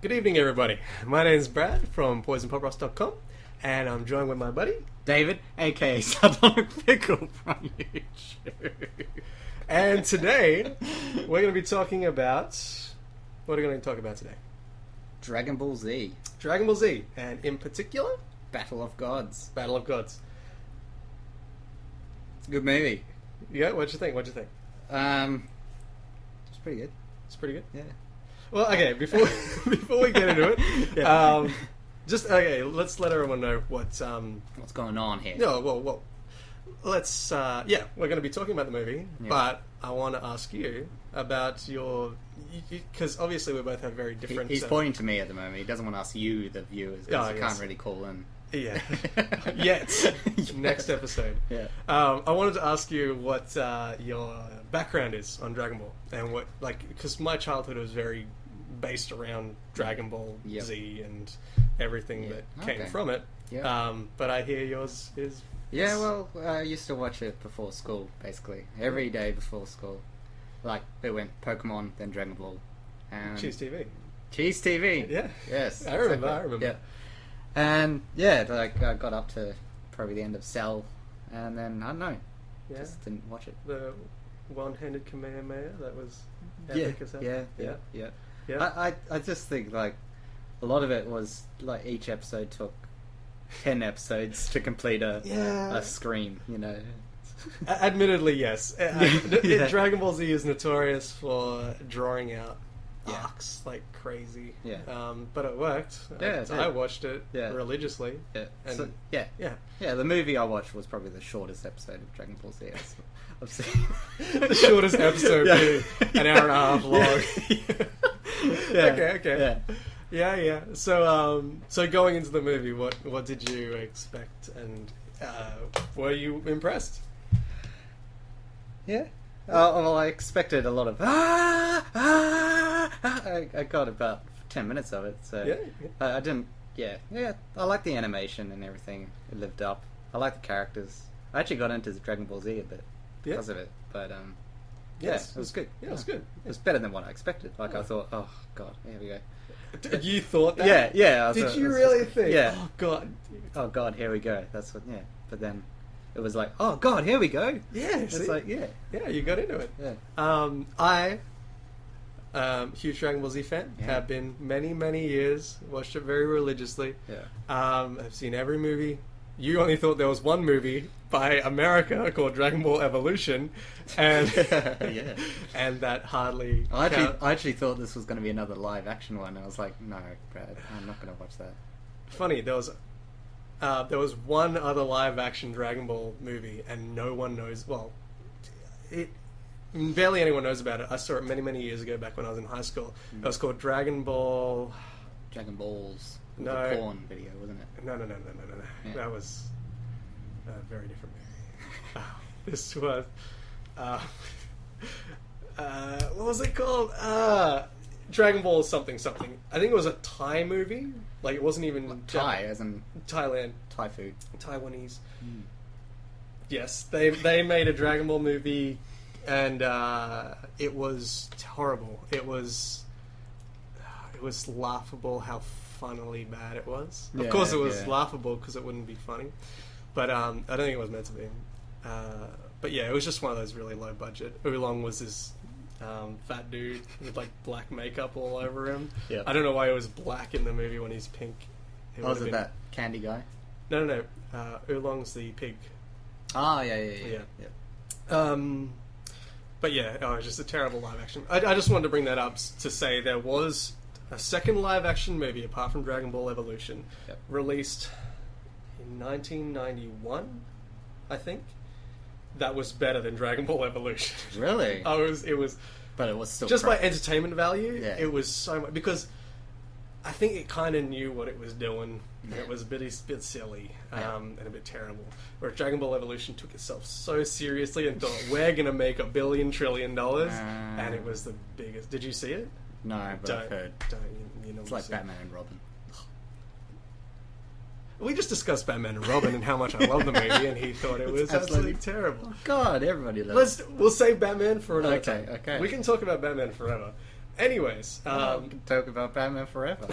Good evening, everybody. My name is Brad from Poisonpoprocks.com, and I'm joined with my buddy David, aka Sardonic Pickle from YouTube. And today we're going to be talking about what are we going to talk about today? Dragon Ball Z, Dragon Ball Z, and in particular, Battle of Gods. Battle of Gods. It's a good movie. Yeah, what'd you think? It's pretty good. It's pretty good. Yeah. Well, okay. Before we get into it, Yeah. Let's let everyone know what's What's going on here? No, well, let's we're going to be talking about the movie, Yeah. but I want to ask you about your, because obviously we both have very different. He's pointing to me at the moment. He doesn't want to ask you, the viewers, because he can't really call in. Yeah. Yet. Next episode. Yeah. I wanted to ask you what your background is on Dragon Ball, and what, because my childhood was very based around Dragon Ball Yep. Z and everything that came Okay. from it. Yeah. But I hear yours is. Yeah, well, I used to watch it before school, basically. Every day before school. Like, it went Pokemon, then Dragon Ball. And Cheese TV. Cheese TV! Yeah. Yes. I remember. exactly. Yeah. And, yeah, I got up to probably the end of Cell, and then, I don't know, Yeah. just didn't watch it. The one-handed Kamehameha, that was epic as hell. Yeah. I just think, a lot of it was, each episode took 10 episodes to complete a scream, Admittedly, yes. Yeah. Dragon Ball Z is notorious for drawing out arcs like crazy. Yeah. But it worked. Yeah, I watched it Yeah. religiously. Yeah. And So, yeah. the movie I watched was probably the shortest episode of Dragon Ball Z I've seen. The shortest episode being an hour and a half long. Yeah. Okay. Yeah. Yeah. So going into the movie, what did you expect, and were you impressed? Yeah. Well, I expected a lot of I got about 10 minutes of it, so Yeah. I didn't. Yeah. I like the animation and everything. It lived up. I like the characters. I actually got into Dragon Ball Z a bit because of it, but Yes. it was good. Yeah, it was good. It was better than what I expected. I thought, oh god, here we go. You thought that? Yeah. Did you really think? Yeah. Oh god. Oh god, here we go. That's what. Yeah. But then it was like, oh god, here we go. Yeah. It's see? like, yeah. Yeah, you got into it. Yeah. I, huge Dragon Ball Z fan, Yeah. have been many years, watched it very religiously. Yeah. I've seen every movie. You only thought there was one movie by America called Dragon Ball Evolution, and Yeah. and that hardly. I actually thought this was going to be another live action one. I was like, no, Brad, I'm not going to watch that. Funny, there was one other live action Dragon Ball movie, and no one knows. Well, barely anyone knows about it. I saw it many years ago, back when I was in high school. It was called Dragon Ball. Dragon Balls. It was No. a porn video, wasn't it? No. Yeah. That was a very different movie. This was. What was it called? Dragon Ball something. I think it was a Thai movie. Like, it wasn't even Thai, as in Thailand. Thai food. Taiwanese. Yes, they made a Dragon Ball movie, and it was horrible. It was laughable how funnily bad it was. Of Yeah, course, it was yeah. laughable because it wouldn't be funny, but I don't think it was meant to be. But yeah, it was just one of those really low budget. Oolong was this fat dude with black makeup all over him. Yeah. I don't know why it was black in the movie when he's pink. Was it that candy guy? No. Oolong's the pig. Oh, yeah. But yeah, it was just a terrible live action. I just wanted to bring that up to say there was a second live action movie apart from Dragon Ball Evolution, Yep. released in 1991, I think. That was better than Dragon Ball Evolution. Really? It was But it was still just by crap. entertainment value. Yeah. It was so much, because I think it kind of knew what it was doing. Yeah. It was a bit silly Yeah. and a bit terrible. Where Dragon Ball Evolution took itself so seriously and thought, we're going to make $1 billion trillion, and it was the biggest. Did you see it? No, but I've heard. Don't, you know It's what like I'm Batman and Robin. We just discussed Batman and Robin and how much I love the movie, and he thought it was absolutely terrible. Oh God, everybody loves. We'll save Batman for another time. Okay. We can talk about Batman forever. Anyways, we can talk about Batman forever.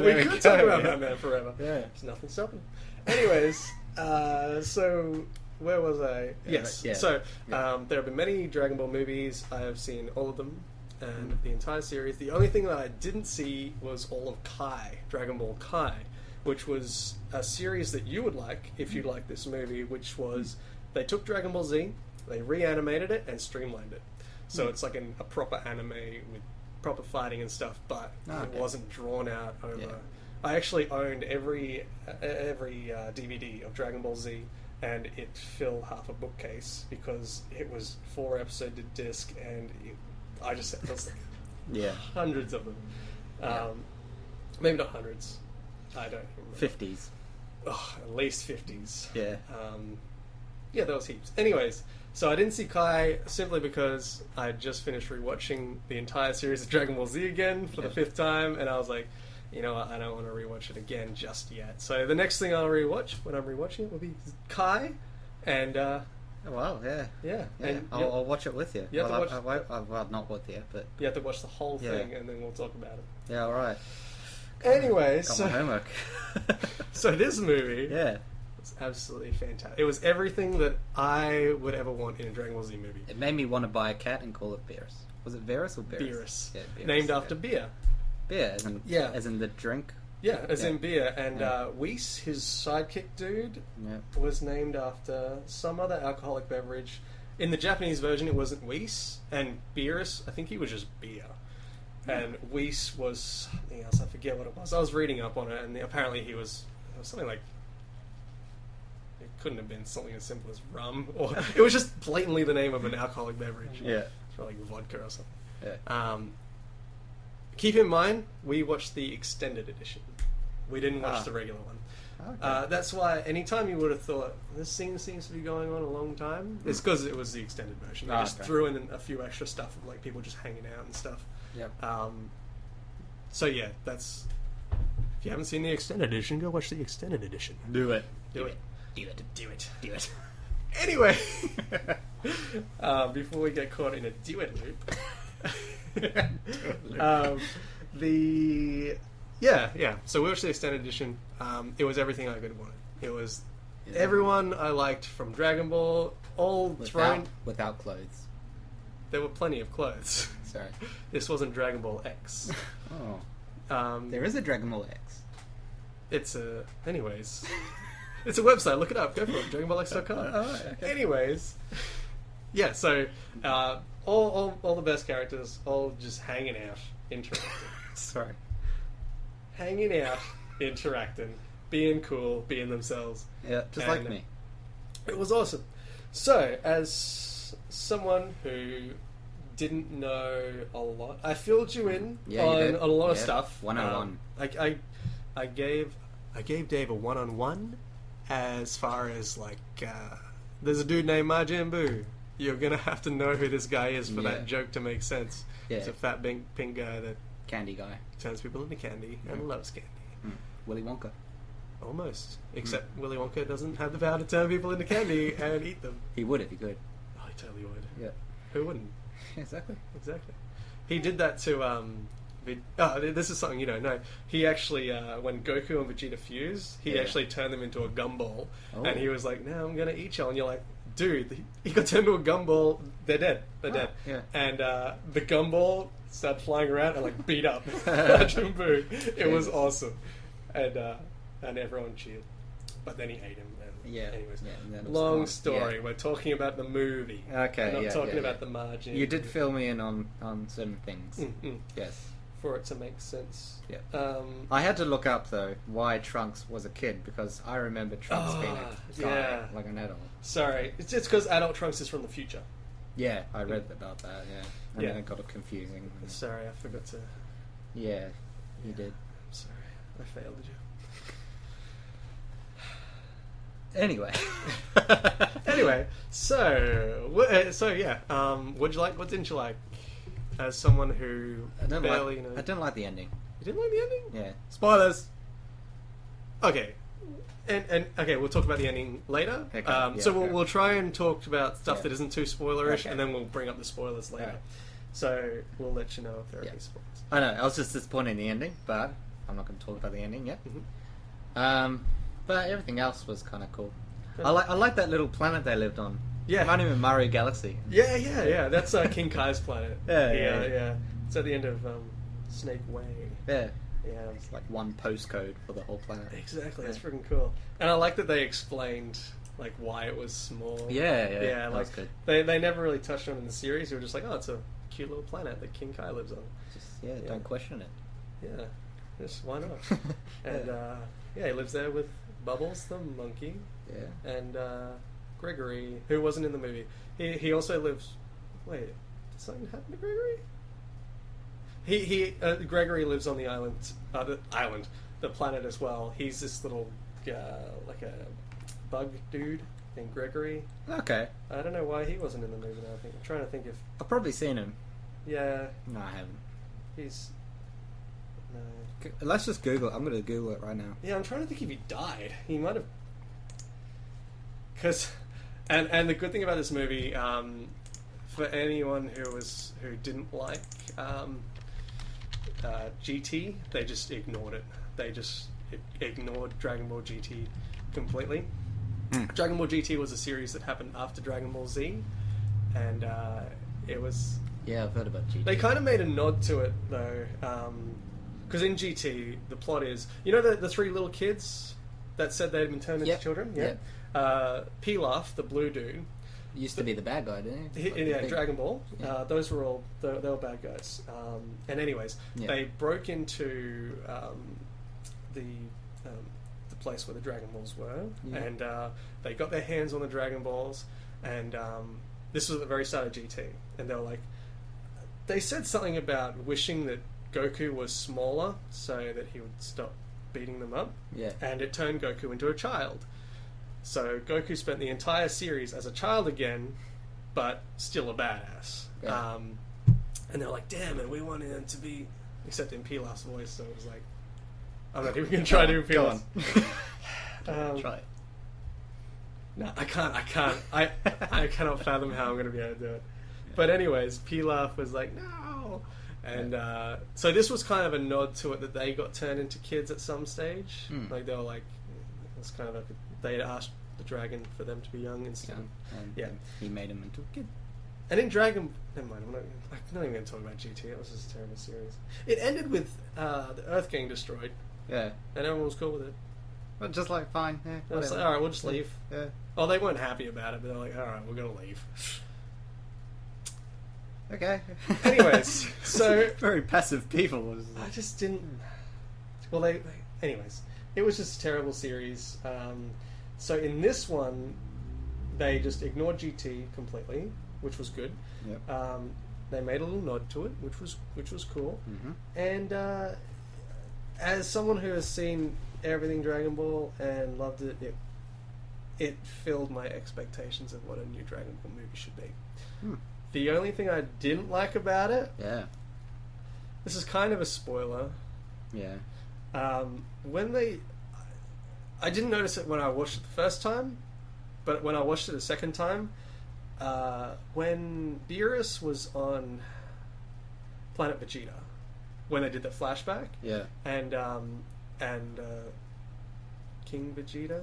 we could talk about Batman forever. Yeah. There's nothing stopping. Anyways, so where was I? Yes. Yeah. So there have been many Dragon Ball movies. I have seen all of them and the entire series. The only thing that I didn't see was all of Kai, Dragon Ball Kai, which was a series that you would like if you like this movie, which was they took Dragon Ball Z, they reanimated it and streamlined it. So it's like a proper anime with proper fighting and stuff, but it wasn't drawn out over. Yeah. I actually owned every DVD of Dragon Ball Z, and it filled half a bookcase because it was 4 episode disc, and I just it was like hundreds of them. Maybe not hundreds. I don't remember. 50s. Oh, at least 50s. Yeah. Yeah, there was heaps. Anyways, so I didn't see Kai simply because I had just finished rewatching the entire series of Dragon Ball Z again for the 5th time, and I was like, you know what, I don't want to rewatch it again just yet. So the next thing I'll rewatch when I'm rewatching it will be Kai, and oh, wow, yeah. And I'll watch it with you. You have to watch. Well, not with you, but you have to watch the whole thing, and then we'll talk about it. Yeah, all right. Anyway, got my homework. So this movie, was absolutely fantastic. It was everything that I would ever want in a Dragon Ball Z movie. It made me want to buy a cat and call it Beerus. Was it Beerus or Beerus? Beerus. Yeah, Beerus. Named after beer. Beer, as in the drink. Yeah, as in beer. And Whis, his sidekick dude, was named after some other alcoholic beverage. In the Japanese version, it wasn't Whis, and Beerus, I think he was just beer. And Whis was something else. I forget what it was. I was reading up on it, and apparently it was something like, it couldn't have been something as simple as rum, or it was just blatantly the name of an alcoholic beverage. Yeah, it's like vodka or something. Yeah. Keep in mind, we watched the extended edition. We didn't watch the regular one. Okay. That's why anytime you would have thought this scene seems to be going on a long time, it's because it was the extended version. They just threw in a few extra stuff of like people just hanging out and stuff. Yep. So yeah, that's. If you haven't seen the extended edition, go watch the extended edition. Do it. Do it. Do it. Anyway, before we get caught in a do it loop, So we watched the extended edition. It was everything I could have wanted. It was everyone I liked from Dragon Ball, all thrown without clothes. There were plenty of clothes. Sorry, this wasn't Dragon Ball X. There is a Dragon Ball X. Anyways, it's a website. Look it up. Go for it. DragonBallX.com. Okay. Anyways, yeah. So all the best characters, all just hanging out, interacting. Sorry. Hanging out, interacting, being cool, being themselves. Yeah, just like me. It was awesome. So, as someone who didn't know a lot, I filled you in on a lot of stuff. 101. I gave Dave a 1-on-1 as far as like there's a dude named Majin Buu. You're gonna have to know who this guy is for that joke to make sense. Yeah. It's a fat pink guy that candy guy turns people into candy and loves candy. Willy Wonka. Almost. Except Willy Wonka doesn't have the power to turn people into candy and eat them. He would if he could. Oh, he totally would. Yeah. Who wouldn't? Exactly. He did that to this is something you don't know. He actually when Goku and Vegeta fused, he actually turned them into a gumball, and he was like, "Now I'm gonna eat you," and you're like, "Dude, he got turned into a gumball. They're dead. They're dead." Yeah. And the gumball started flying around and like beat up Majin Buu. It was awesome, and everyone cheered. But then he ate him. Anyways, long story. Yeah. We're talking about the movie. Okay. We're not talking about the margin. You did fill me in on certain things. Yes. For it to make sense. Yeah. I had to look up though why Trunks was a kid because I remember Trunks being a guy, like an adult. Sorry, it's because adult Trunks is from the future. Yeah, I read about that. Yeah, and then it got confusing. Sorry, I forgot to. Yeah, you did. I'm sorry, I failed you. Anyway, so yeah, what'd you like? What didn't you like? As someone who I didn't like the ending. You didn't like the ending? Yeah. Spoilers. Okay, and okay, we'll talk about the ending later. Okay. We'll try and talk about stuff that isn't too spoilerish, and then we'll bring up the spoilers later. Right. So we'll let you know if there are any spoilers. I know, I was just disappointed in the ending, but I'm not going to talk about the ending yet. But everything else was kind of cool. I like that little planet they lived on. Yeah. Reminded me of Mario Galaxy. Yeah. That's King Kai's planet. Yeah. It's at the end of Snake Way. Yeah. Yeah. It's like one postcode for the whole planet. Exactly. That's freaking cool. And I like that they explained like why it was small. Yeah. Like good. They never really touched on it in the series. They were just like, oh, it's a cute little planet that King Kai lives on. Just don't question it. Yeah. Just why not? And he lives there with Bubbles the monkey. Yeah. And Gregory, who wasn't in the movie. He also lives. Wait, did something happen to Gregory? Gregory lives on the the planet as well. He's this little like a bug dude named Gregory. Okay. I don't know why he wasn't in the movie now. I'm trying to think if I've probably seen him. Yeah. No, I haven't. He's no. Let's just Google it. I'm going to Google it right now. Yeah, I'm trying to think if he died. He might have. Because, and the good thing about this movie, for anyone who didn't like GT, they just ignored it. They just ignored Dragon Ball GT completely. Dragon Ball GT was a series that happened after Dragon Ball Z, and it was. Yeah, I've heard about GT. They kind of made a nod to it though, because in GT the plot is, you know, the three little kids that said they'd been turned into children. Pilaf, the blue dude, used to be the bad guy, didn't he? Dragon Ball. Those were all they were bad guys. And anyways, they broke into the place where the Dragon Balls were, and they got their hands on the Dragon Balls, and this was at the very start of GT, and they were like, they said something about wishing that Goku was smaller so that he would stop beating them up, and it turned Goku into a child. So Goku spent the entire series as a child again, but still a badass. And they're like, damn it, we wanted him to be, except in Pilaf's voice, so it was like, I'm not even going to try to do Pilaf. Try it. No, I can't. I cannot fathom how I'm going to be able to do it. But anyways, Pilaf was like, no! And so this was kind of a nod to it that they got turned into kids at some stage. Like they were like, it's kind of like they asked the dragon for them to be young instead. And he made him into a kid. And in Dragon, never mind. I'm not even going to talk about GT. It was just a terrible series. It ended with the Earth getting destroyed. Yeah, and everyone was cool with it. Well, just like fine. Yeah, I was like, all right, we'll just leave. Yeah. Oh, they weren't happy about it, but they're like, all right, we're going to leave. Okay. Anyways, so very passive people. I just didn't. Well, anyways, it was just a terrible series. So in this one, they just ignored GT completely, which was good. Yep. They made a little nod to it, which was cool. And as someone who has seen everything Dragon Ball and loved it, it filled my expectations of what a new Dragon Ball movie should be. The only thing I didn't like about it, this is kind of a spoiler. I didn't notice it when I watched it the first time, but when I watched it the second time, when Beerus was on Planet Vegeta, when they did the flashback, and King Vegeta,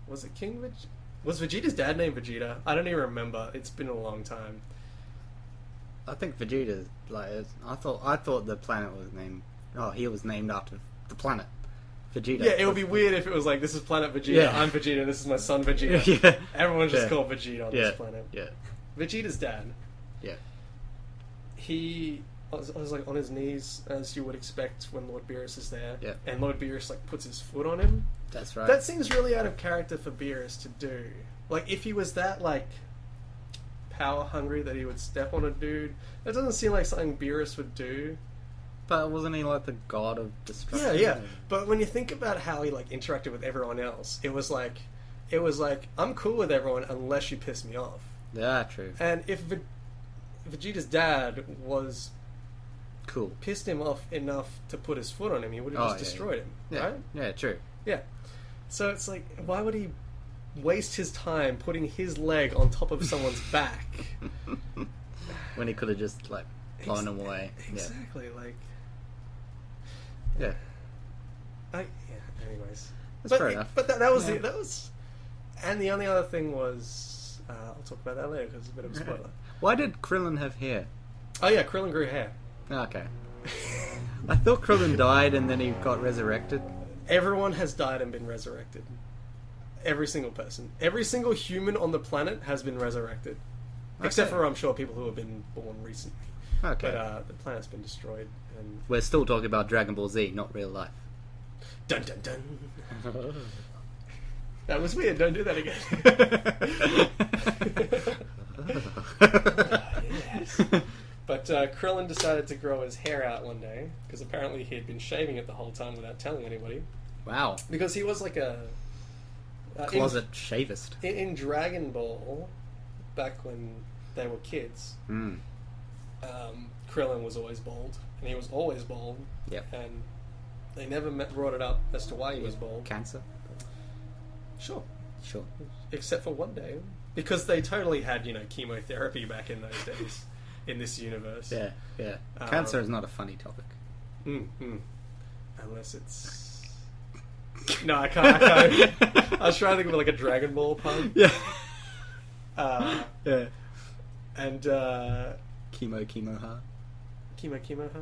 was it King Vegeta? Was Vegeta's dad named Vegeta? I don't even remember. It's been a long time. I think Vegeta, I thought the planet was named. Oh, he was named after the planet, Vegeta. Yeah, it would be weird if it was like, this is Planet Vegeta. I'm Vegeta. This is my son Vegeta. Everyone's just called Vegeta on this planet. Vegeta's dad. He was like on his knees, as you would expect when Lord Beerus is there. And Lord Beerus like puts his foot on him. That's right. That seems really out of character for Beerus to do. Like, if he was that like power hungry that he would step on a dude, that doesn't seem like something Beerus would do. But wasn't he like the god of destruction? Yeah. But when you think about how he like interacted with everyone else, it was like I'm cool with everyone unless you piss me off. Yeah, true. And if Vegeta's dad was cool, pissed him off enough to put his foot on him, he would have just destroyed him. Right? Yeah, true. Yeah. So it's like, why would he waste his time putting his leg on top of someone's back? when he could have just like blown him away. Exactly, like yeah. Anyways, That's fair enough. But that was, and the only other thing was, I'll talk about that later because it's a bit of a spoiler. Why did Krillin have hair? Oh yeah, Krillin grew hair. Okay. I thought Krillin died and then he got resurrected. Everyone has died and been resurrected. Every single person. Every single human on the planet has been resurrected. Okay. Except for, I'm sure, people who have been born recently. Okay. But the planet's been destroyed. And we're still talking about Dragon Ball Z, not real life. Dun dun dun. That was weird, don't do that again. Yes. But Krillin decided to grow his hair out one day, because apparently he had been shaving it the whole time without telling anybody. Wow. Because he was like a... closet shavist. In Dragon Ball, back when they were kids, Krillin was always bald, and he was always bald. Yep. And they never brought it up as to why he was bald. Cancer? Sure. Except for one day. Because they totally had, chemotherapy back in those days. In this universe. Yeah. Cancer is not a funny topic. Unless it's... No, I can't. I was trying to think of like a Dragon Ball pun. Yeah. Yeah. And, Chemo, huh? Chemo, huh?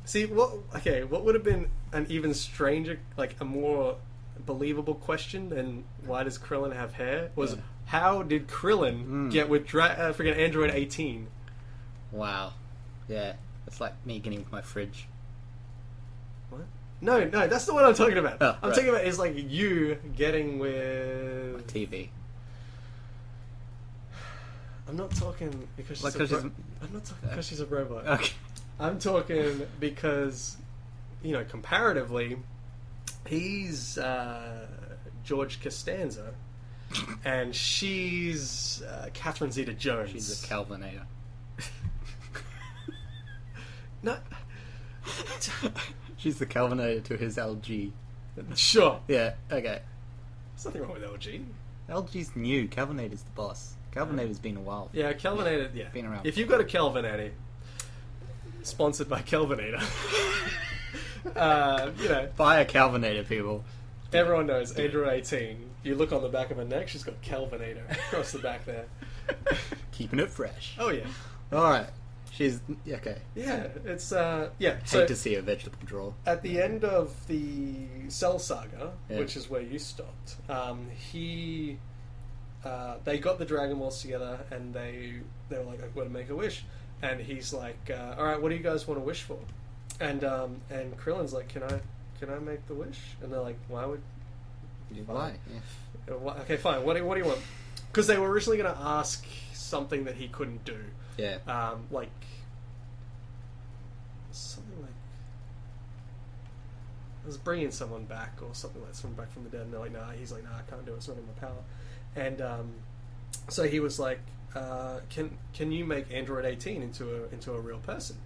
See, what would have been an even stranger, like a more believable question than why does Krillin have hair? Was how did Krillin get with freaking Android 18? Wow. Yeah. It's like me getting with my fridge. What? No, that's not what I'm talking about. Oh, I'm talking about is like you getting with... My TV. I'm not talking because she's I'm not talking because she's a robot. Okay. I'm talking because, comparatively, he's George Costanza, and she's Catherine Zeta-Jones. She's a Calvinator. No. She's the Calvinator to his LG. Sure. Yeah, okay. There's nothing wrong with LG. LG's new. Calvinator's the boss. Calvinator's been a while. Yeah, Calvinator, Been around. If you've got a Calvinator, sponsored by Calvinator, Buy a Calvinator, people. Everyone knows, Android 18. You look on the back of her neck, she's got Calvinator across the back there. Keeping it fresh. Oh, yeah. Alright. She's... Okay. Yeah, it's... Hate to see a vegetable drawer. At the end of the Cell Saga, which is where you stopped, they got the Dragon Balls together, and they were like, "I'm going to make a wish," and he's like, "All right, what do you guys want to wish for?" And Krillin's like, "Can I make the wish?" And they're like, "Why would?" Why? Yeah. Okay, fine. What do you want? Because they were originally going to ask something that he couldn't do. Yeah. Like something like I was bringing someone back or something like someone back from the dead, and they're like, "Nah." He's like, "Nah, I can't do it. It's not in my power." And so he was like, "Can you make Android 18 into a real person?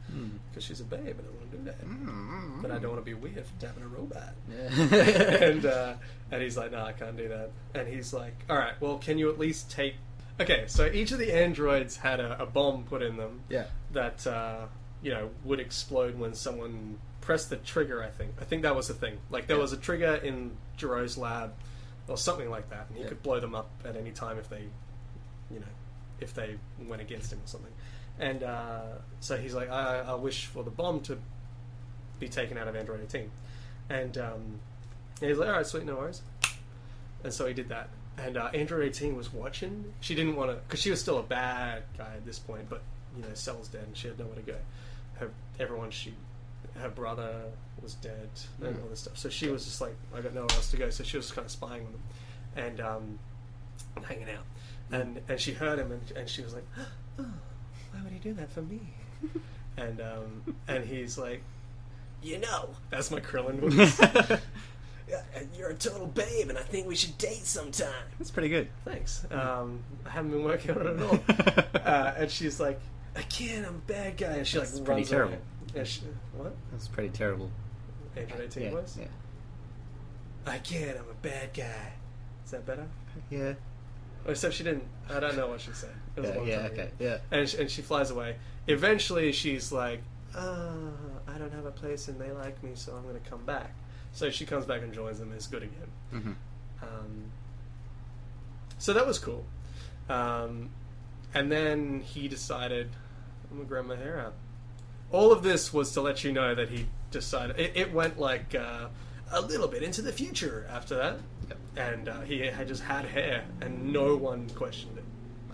Because she's a babe, and I want to do that, but I don't want to be weird for tapping a robot." Yeah. and he's like, "No, I can't do that." And he's like, "All right, well, can you at least take?" Okay, so each of the androids had a bomb put in them. Yeah. That would explode when someone pressed the trigger. I think that was the thing. Like there was a trigger in Jiro's lab. Or something like that, and he could blow them up at any time if they went against him or something. And so he's like, I wish for the bomb to be taken out of Android 18. And he's like, all right, sweet, no worries. And so he did that. And Android 18 was watching. She didn't want to, because she was still a bad guy at this point, but Cell's dead, and she had nowhere to go. Her brother was dead and all this stuff. So she was just like, I got nowhere else to go. So she was kind of spying on them and hanging out. And she heard him and she was like, "Oh, why would he do that for me?" and he's like, that's my Krillin voice. "You're a total babe, and I think we should date sometime." That's pretty good. Thanks. I haven't been working on it at all. And she's like, "I can't. I'm a bad guy." And she That's like pretty runs terrible. away. What? That's pretty terrible. Android 18 voice? Yeah. "I can't, I'm a bad guy." Is that better? Yeah. Except she didn't. I don't know what she said. It was a long time ago. Okay. Yeah. And she flies away, eventually she's like, I don't have a place and they like me, so I'm going to come back. So she comes back and joins them and is good again. Mm-hmm. So that was cool. And then he decided, I'm going to grow my hair out. All of this was to let you know that he decided... It went like a little bit into the future after that. Yep. And he had just had hair and no one questioned it.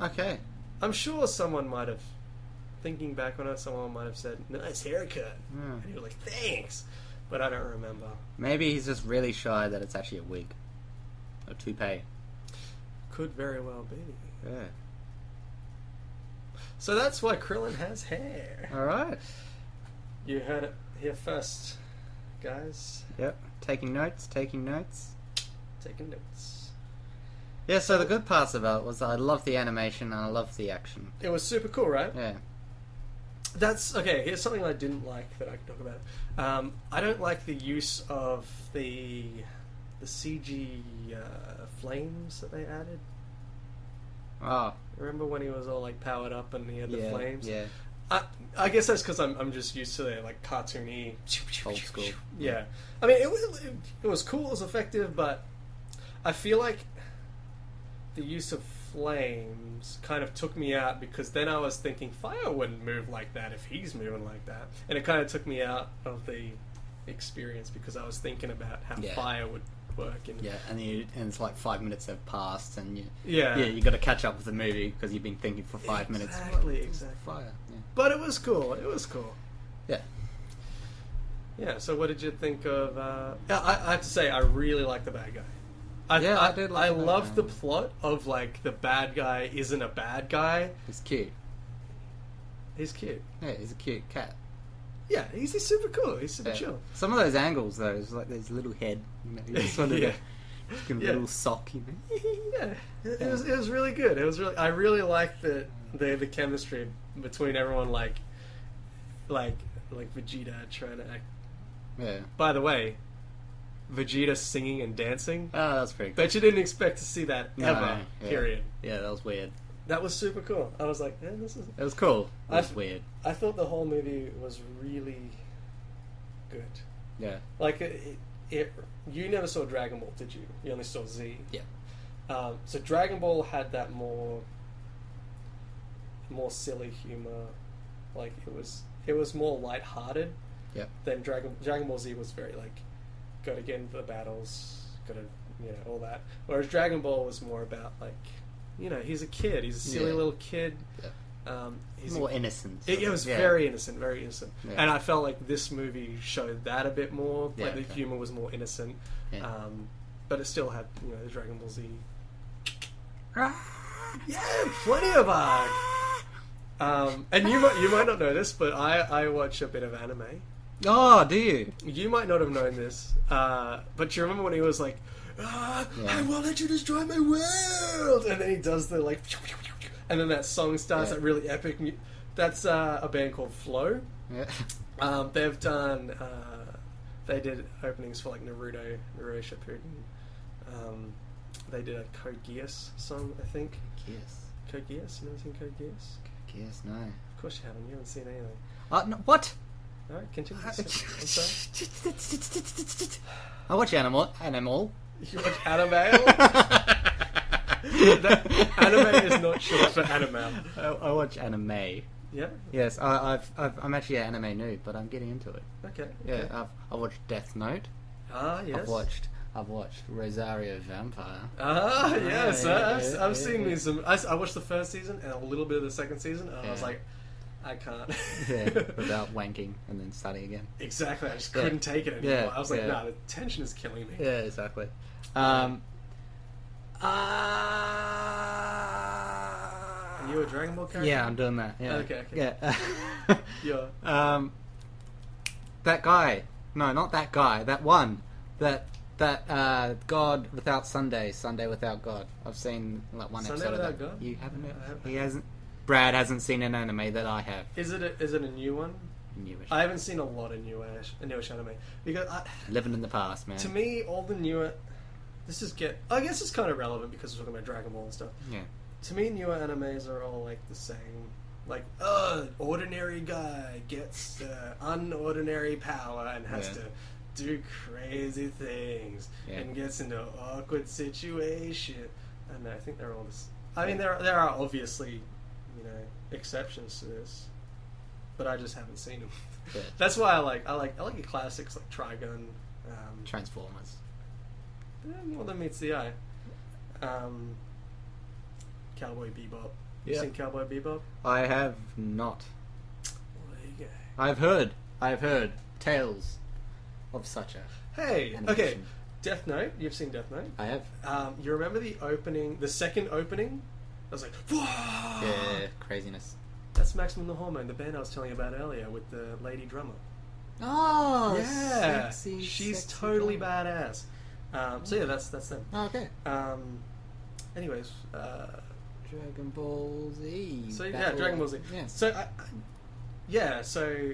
Okay. I'm sure someone might have... Thinking back on it, someone might have said, nice haircut. And he was like, thanks. But I don't remember. Maybe he's just really shy that it's actually a wig. A toupee. Could very well be. Yeah. So that's why Krillin has hair. Alright. You heard it here first, guys. Yep. Taking notes. Taking notes. Yeah, so the good parts about it was I loved the animation and I loved the action. It was super cool, right? Yeah. That's okay. Here's something I didn't like that I can talk about. I don't like the use of the CG flames that they added. Oh, remember when he was all like powered up and he had the flames? Yeah. I guess that's because I'm just used to their like cartoony Old school. Yeah. I mean, it was cool. It was effective, but I feel like the use of flames kind of took me out because then I was thinking fire wouldn't move like that if he's moving like that, and it kind of took me out of the experience because I was thinking about how fire would work. And and it's like 5 minutes have passed, and you got to catch up with the movie because you've been thinking for 5 minutes. Exactly. Fire. Yeah. But it was cool. Yeah. Yeah. So what did you think of? I have to say I really like the bad guy. I did. I love the plot of like the bad guy isn't a bad guy. He's cute. Yeah, he's a cute cat. Yeah, he's super cool. He's super chill. Some of those angles though, it's like there's little head. You know, you just wanted to give him a little sock. You know? It was really good. I really liked the chemistry between everyone. Like Vegeta trying to act. Yeah. By the way, Vegeta singing and dancing. Oh, that's pretty cool. Bet you didn't expect to see that ever. Yeah. Period. Yeah, that was weird. That was super cool. I was like, It was cool. It was weird. I thought the whole movie was really good. Yeah. Like, you never saw Dragon Ball, did you? You only saw Z. Yeah. So Dragon Ball had that more silly humor. Like, it was more lighthearted. Yeah. Then Dragon Ball Z was very like, gotta get into the battles, gotta all that. Whereas Dragon Ball was more about like, he's a kid, he's a silly little kid. Yeah. He's more innocent. It was very innocent, very innocent. Yeah. And I felt like this movie showed that a bit more. Like the humor was more innocent. Yeah. But it still had the Dragon Ball Z. Plenty of and you might not know this, but I watch a bit of anime. Oh, do you? You might not have known this, but you remember when he was like, I won't let you destroy my world, and then he does the like, and then that song starts, that really epic. That's a band called Flow. Yeah. They've done. They did openings for like Naruto Shippuden. They did a Code Geass song, I think. Code Geass. You never seen Code Geass? Code Geass, no. Of course you haven't. You haven't seen anything. No, what? Alright, continue. I'm sorry. I watch Animal. You watch Animal? Anime is not short for animal. I watch anime. Yeah. Yes, I'm actually an anime noob, but I'm getting into it. Okay. Yeah, I watched Death Note. Ah, yes. I've watched Rosario Vampire. Ah, yes. I've seen these. I watched the first season and a little bit of the second season, and I was like, I can't. Without wanking and then starting again. Exactly. I just couldn't take it anymore. Yeah, I was like, nah, the tension is killing me. Yeah, exactly. Are you a Dragon Ball character? Yeah, I'm doing that. Yeah. Okay. Yeah. Yeah. That guy. No, not that guy. That one. That God without Sunday without God. I've seen like one Sunday episode Without of that. God? You haven't? He hasn't. Brad hasn't seen an anime that I have. Is it a new one? Newish. I haven't seen a lot of newish anime because living in the past, man. To me, all the newer. I guess it's kind of relevant because we're talking about Dragon Ball and stuff. Yeah. To me, newer animes are all like the same. Like, ordinary guy gets unordinary power and has to do crazy things and gets into awkward situation. And I think they're all this. I mean, there are obviously, exceptions to this, but I just haven't seen them. Yeah. That's why I like your classics like Trigun, Transformers. More than meets the eye. Cowboy Bebop. You seen Cowboy Bebop? I have not. Well, there you go. I've heard tales of such a. Hey, animation. Okay. Death Note. You've seen Death Note? I have. You remember the second opening? I was like, whoa! Yeah, craziness. That's Maximum the Hormone, the band I was telling you about earlier with the lady drummer. Oh, yeah, sexy, she's sexy totally boy. badass. So yeah, that's them. Oh, okay. Anyways, Dragon Ball Z. So yeah, Dragon Ball Z. Yeah. So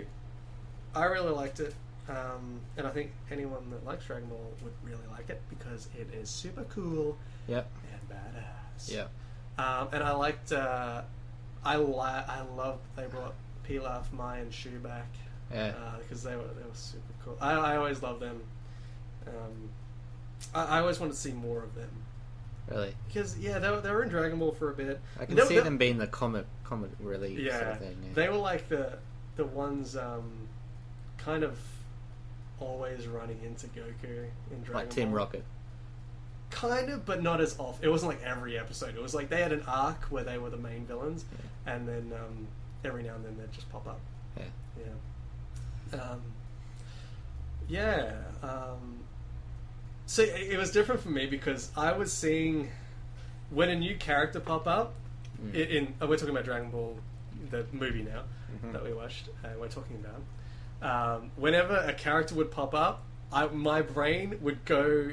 I really liked it, and I think anyone that likes Dragon Ball would really like it because it is super cool. Yep. And badass. Yep. And I liked. I loved they brought Pilaf, Mai, and Shu back. Yeah. Because they were super cool. I always loved them. I always wanted to see more of them. Really? Because they were in Dragon Ball for a bit. I can see them being the comic relief sort of thing. Yeah. They were like the ones kind of always running into Goku in Dragon Ball. Like Team Rocket. Kind of, but not as often. It wasn't like every episode. It was like they had an arc where they were the main villains, and then every now and then they'd just pop up. Yeah. So it was different for me because I was seeing when a new character pop up we're talking about Dragon Ball, the movie now that we watched. We're talking about whenever a character would pop up, my brain would go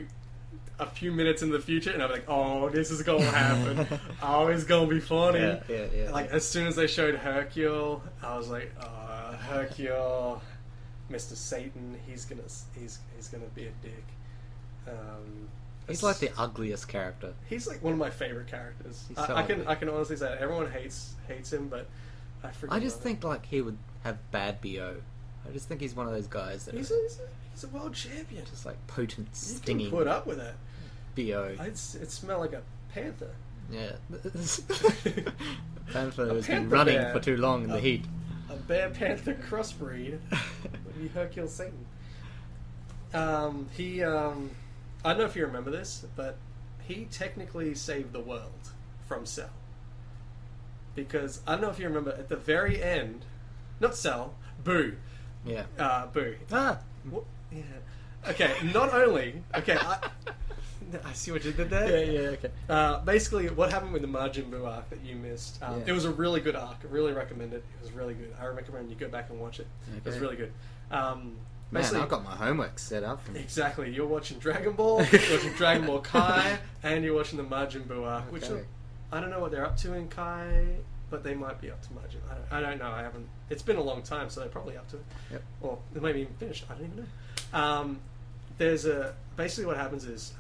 a few minutes in the future, and I'd be like, "Oh, this is gonna happen. Oh, it's gonna be funny." Yeah. Like as soon as they showed Hercule, I was like, "Oh, Hercule, Mr. Satan, he's gonna be a dick." He's like the ugliest character. He's like one of my favorite characters. He's so I can honestly say that. Everyone hates him, but I just think like he would have bad BO. I just think he's one of those guys that he's a world champion. Just like potent, You stinging. can put up with it. BO. It smell like a panther. Yeah. Panther has been panther running bear. for too long in the heat. A bear panther crossbreed would be Hercule Satan. I don't know if you remember this, but he technically saved the world from Cell. Because I don't know if you remember at the very end, not Cell, Boo. Yeah. Boo. Ah. Yeah. Okay. Not only. Okay. I see what you did there. Yeah. Okay. Basically, what happened with the Majin Buu arc that you missed? It was a really good arc. I really recommend it. It was really good. I recommend you go back and watch it. Okay. It was really good. Man, I've got my homework set up. Exactly. You're watching Dragon Ball, you're watching Dragon Ball Kai, and you're watching the Majin Buu arc, which I don't know what they're up to in Kai, but they might be up to Majin. I don't know. I haven't. It's been a long time, so they're probably up to it. Yep. Or they might be even finished. I don't even know. Basically what happens is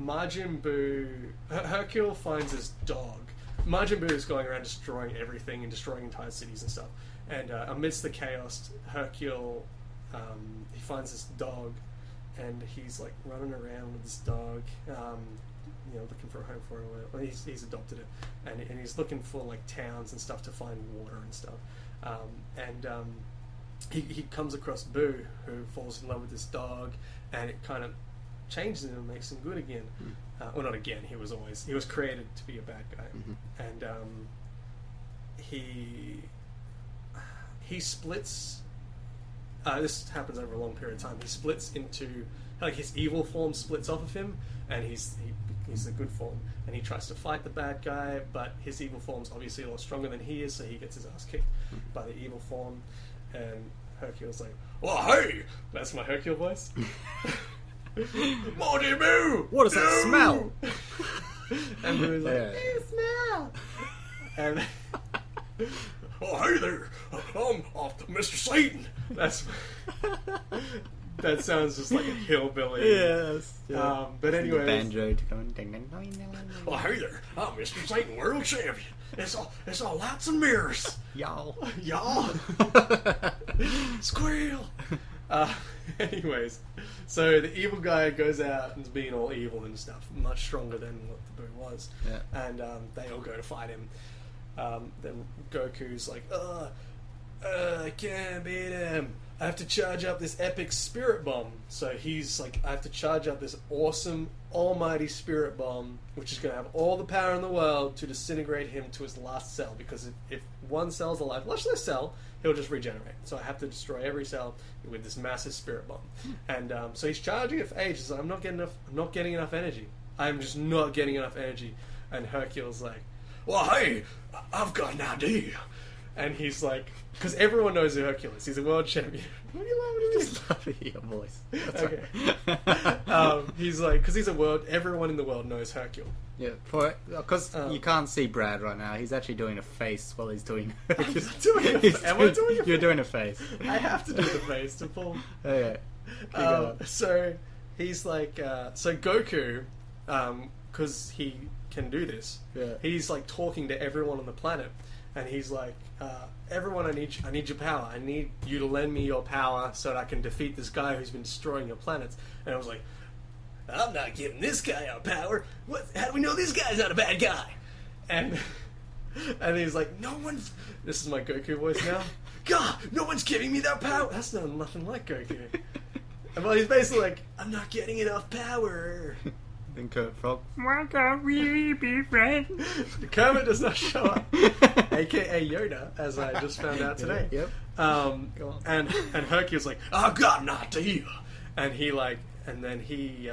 Majin Buu, Hercule finds his dog. Majin Buu is going around destroying everything and destroying entire cities and stuff. And amidst the chaos, Hercule, he finds this dog, and he's like running around with this dog, looking for a home for it. Well, he's adopted it, and he's looking for like towns and stuff to find water and stuff. He comes across Boo, who falls in love with this dog, and it kind of changes him and makes him good again. Well, not again. He was created to be a bad guy, and he splits. This happens over a long period of time. He splits into like his evil form splits off of him, and he's the good form, and he tries to fight the bad guy, but his evil form's obviously a lot stronger than he is, so he gets his ass kicked by the evil form. And Hercule's like, "Oh, hey, that's my Hercule voice." Majin Buu! What does that smell? And Boo's like, "Hey, smell!" And oh, hey there, I'm off to Mr. Satan. That's That sounds just like a hillbilly. Yes. Yeah. But anyway, banjo to go and ding ding ding ding. Oh, hey there! I'm Mr. Satan, world champion. It's all lights and mirrors. Y'all. Squeal. Anyways, so the evil guy goes out and is being all evil and stuff, much stronger than what the Boo was. Yeah. And they all go to fight him. Then Goku's like, I can't beat him. I have to charge up this epic spirit bomb. So he's like, I have to charge up this awesome, almighty spirit bomb, which is going to have all the power in the world to disintegrate him to his last cell. Because if one cell's alive, watch this cell, he'll just regenerate. So I have to destroy every cell with this massive spirit bomb. And so he's charging it for ages. I'm not getting enough energy. I'm just not getting enough energy. And Hercule's like, well, hey, I've got an idea. And he's like, because everyone knows who Hercule is. He's a world champion. What are you laughing at? Just love your voice. That's Okay. right. He's like, because everyone in the world knows Hercule. Yeah, because you can't see Brad right now. He's actually doing a face while he's doing. Am I doing a face? You're doing a face. I have to do the face to pull. Okay. So he's like, so Goku, because he can do this. Yeah. He's like talking to everyone on the planet, and he's like, everyone, I need your power. I need you to lend me your power so that I can defeat this guy who's been destroying your planets. And I was like, I'm not giving this guy our power. How do we know this guy's not a bad guy? And he's like, no one's... This is my Goku voice now. God, no one's giving me that power. That's nothing like Goku. And well, he's basically like, I'm not getting enough power. Then Kurt Frog, why can't we be friends? Kermit does not show up, aka Yoda, as I just found out today. Yep. And Hercule's like, I've got an idea, and then he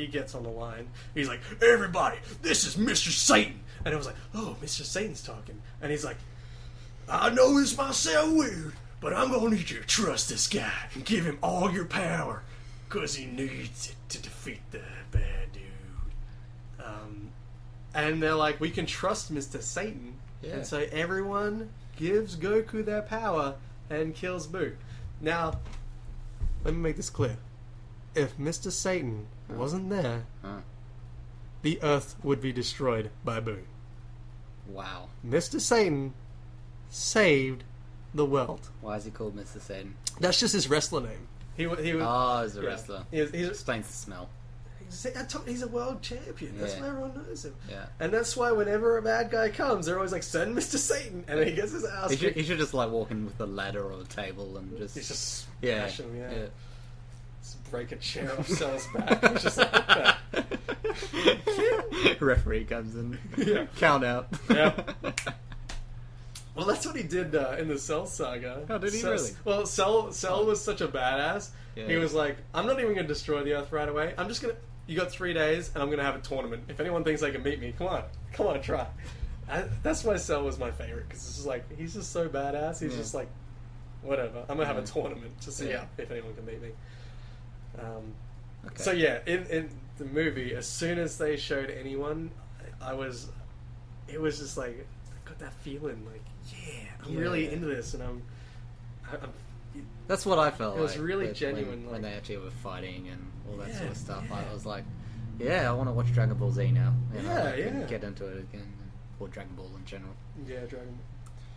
gets on the line. He's like, everybody, this is Mr. Satan, and I was like, oh, Mr. Satan's talking, and he's like, I know this might sound weird, but I'm gonna need you to trust this guy and give him all your power, cause he needs it to defeat the bad dude. And they're like, we can trust Mr. Satan. Yeah. And so everyone gives Goku their power and kills Boo. Now, let me make this clear. If Mr. Satan wasn't there, the Earth would be destroyed by Boo. Wow. Mr. Satan saved the world. Why is he called Mr. Satan? That's just his wrestler name. He was, he's a wrestler. He's explains the smell. He's a world champion. That's why everyone knows him. Yeah. And that's why whenever a bad guy comes, they're always like, send Mr. Satan. And then he gets his ass kicked. He should just like walk in with a ladder or a table and just... He's just smash him, yeah. Just break a chair off Cell's back. He's just like, what the... Referee comes in. Yeah. Count out. Yeah. Well, that's what he did in the Cell saga. Oh, did he really? Well, Cell was such a badass. Yeah. He was like, I'm not even going to destroy the Earth right away. I'm just going to... You got 3 days, and I'm going to have a tournament. If anyone thinks they can beat me, come on, try. That's why Cell was my favorite, because it's just like, he's just so badass. He's just like, whatever. I'm going to have a tournament to see if anyone can beat me. Okay. So yeah, in the movie, as soon as they showed anyone, it was just like, I got that feeling, like, I'm really into this, and I'm that's what I felt. It was really genuine when like, they actually were fighting and all that sort of stuff. I was like, I want to watch Dragon Ball Z now. And get into it again, or Dragon Ball in general. Yeah, Dragon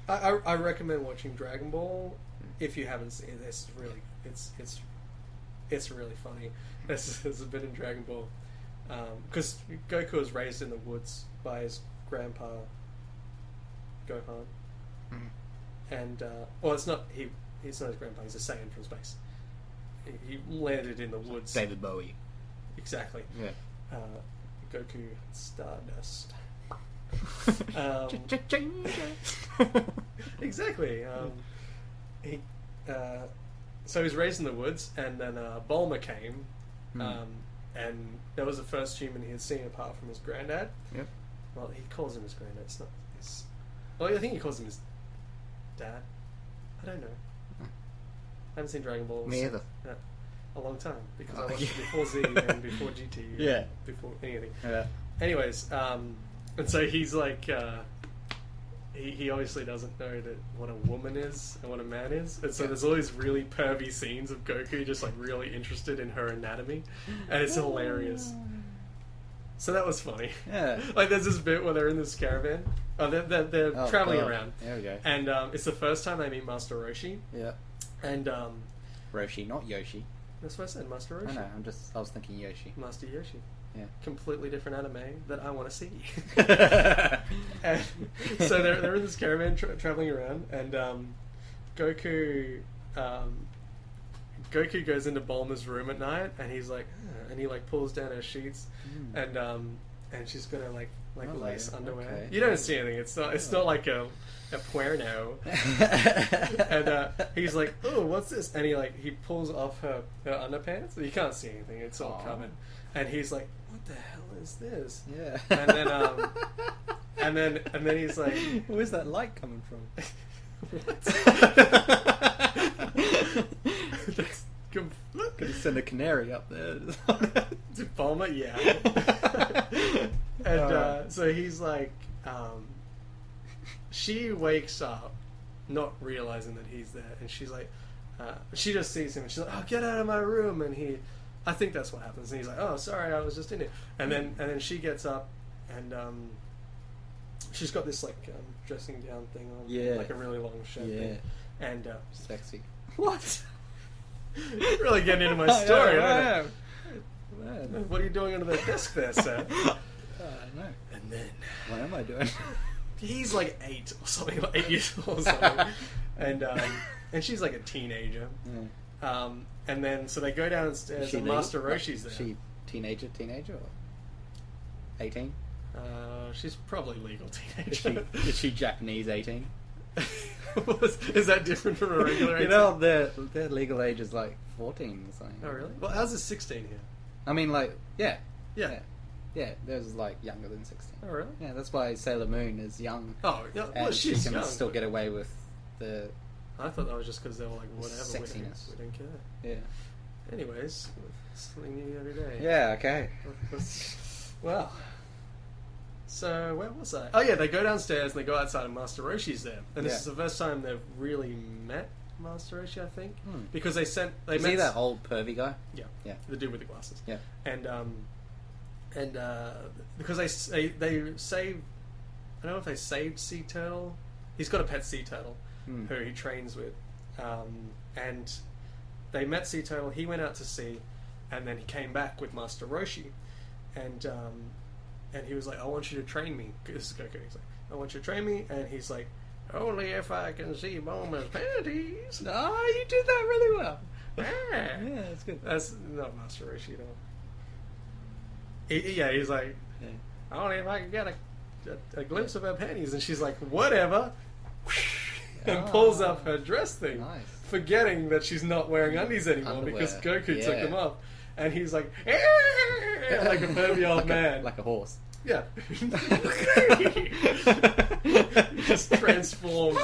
Ball. I recommend watching Dragon Ball if you haven't seen it. It's really it's really funny. There's a bit in Dragon Ball because Goku was raised in the woods by his grandpa Gohan, and it's not he. He's not his grandpa. He's a Saiyan from space. He landed in the woods. David Bowie. Exactly. Yeah. Goku Stardust. Exactly. So he was raised in the woods, and then Bulma came, and that was the first human he had seen apart from his granddad. Yep. Well, he calls him his granddad. It's not his... Well, I think he calls him his dad. I don't know. I haven't seen Dragon Ball. Me either. A long time, because I watched it before Z and before GT. Yeah. Before anything. Yeah. Anyways, and so he's like, he obviously doesn't know that what a woman is and what a man is, and so there's all these really pervy scenes of Goku just like really interested in her anatomy, and it's hilarious. So that was funny. Yeah. Like there's this bit where they're in this caravan. Oh, they're traveling around. There we go. And it's the first time they meet Master Roshi. Yeah. And Roshi, not Yoshi. That's what I said, Master Roshi. I know. I was thinking Yoshi. Master Yoshi. Yeah. Completely different anime that I want to see. And so they're in this caravan traveling around, and Goku goes into Bulma's room at night, and he's like, and he like pulls down her sheets, and she's got her like lace underwear. Okay. You don't see anything. It's not like a puerno. And he's like, oh, what's this? And he pulls off her underpants. You can't see anything. It's all covered. And he's like, what the hell is this? Yeah. And then he's like, where's that light coming from? Could you send a canary up there? To Bulma? Yeah. And so he's like, she wakes up not realizing that he's there, and she's like, she just sees him and she's like, oh, get out of my room. And I think that's what happens, and he's like, oh, sorry, I was just in it. And then she gets up, and she's got this like dressing down thing on, like a really long shirt thing, and sexy. What? Really getting into my story. I am. What are you doing under the desk there, sir? I know. And then what am I doing? He's like 8 or something, like 8 years old or something, and she's like a teenager. Yeah. And then so they go downstairs, and Master Roshi's there. Is she teenager or 18? She's probably legal teenager. Is she Japanese 18? Is that different from a regular 18? You know, their legal age is like 14 or something. Oh, really? Well, ours is 16 here. I mean, like, yeah. Yeah. Yeah, theirs like younger than 16. Oh, really? Yeah, that's why Sailor Moon is young. Oh, yeah. Well, and she's she can young, still get away with the... I thought that was just because they were like, whatever, sexiness. We don't care. Yeah. Anyways, something new every day. Yeah, okay. Well, so where was I? Oh yeah, they go downstairs and they go outside and Master Roshi's there. And this is the first time they've really met Master Roshi, I think. Because they met... Is he that old pervy guy? Yeah. Yeah. The dude with the glasses. Yeah. And because they saved... I don't know if they saved Sea Turtle. He's got a pet Sea Turtle who he trains with. And they met Sea Turtle, he went out to sea, and then he came back with Master Roshi. And he was like, I want you to train me. This is Goku. He's like, I want you to train me. And he's like, only if I can see Bulma's panties. Oh, you did that really well. Yeah, that's good. That's not Master Roshi at all. He's like, only if I can get a glimpse of her panties. And she's like, whatever. And pulls up her dress thing. Nice. Forgetting that she's not wearing undies anymore because Goku took them off. And he's like, like a pervy old man. Like a horse. Yeah. Just transformed.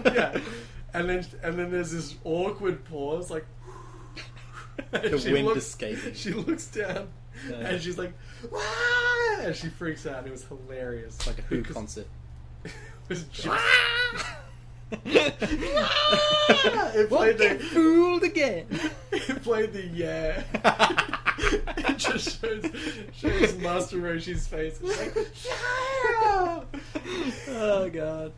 Yeah. And then there's this awkward pause, like the wind escaping. She looks down and she's like, wah! And she freaks out. It was hilarious. It's like a Who concert. It was just it played the fooled again. It played the It just shows Master Roshi's face. It's like, oh god.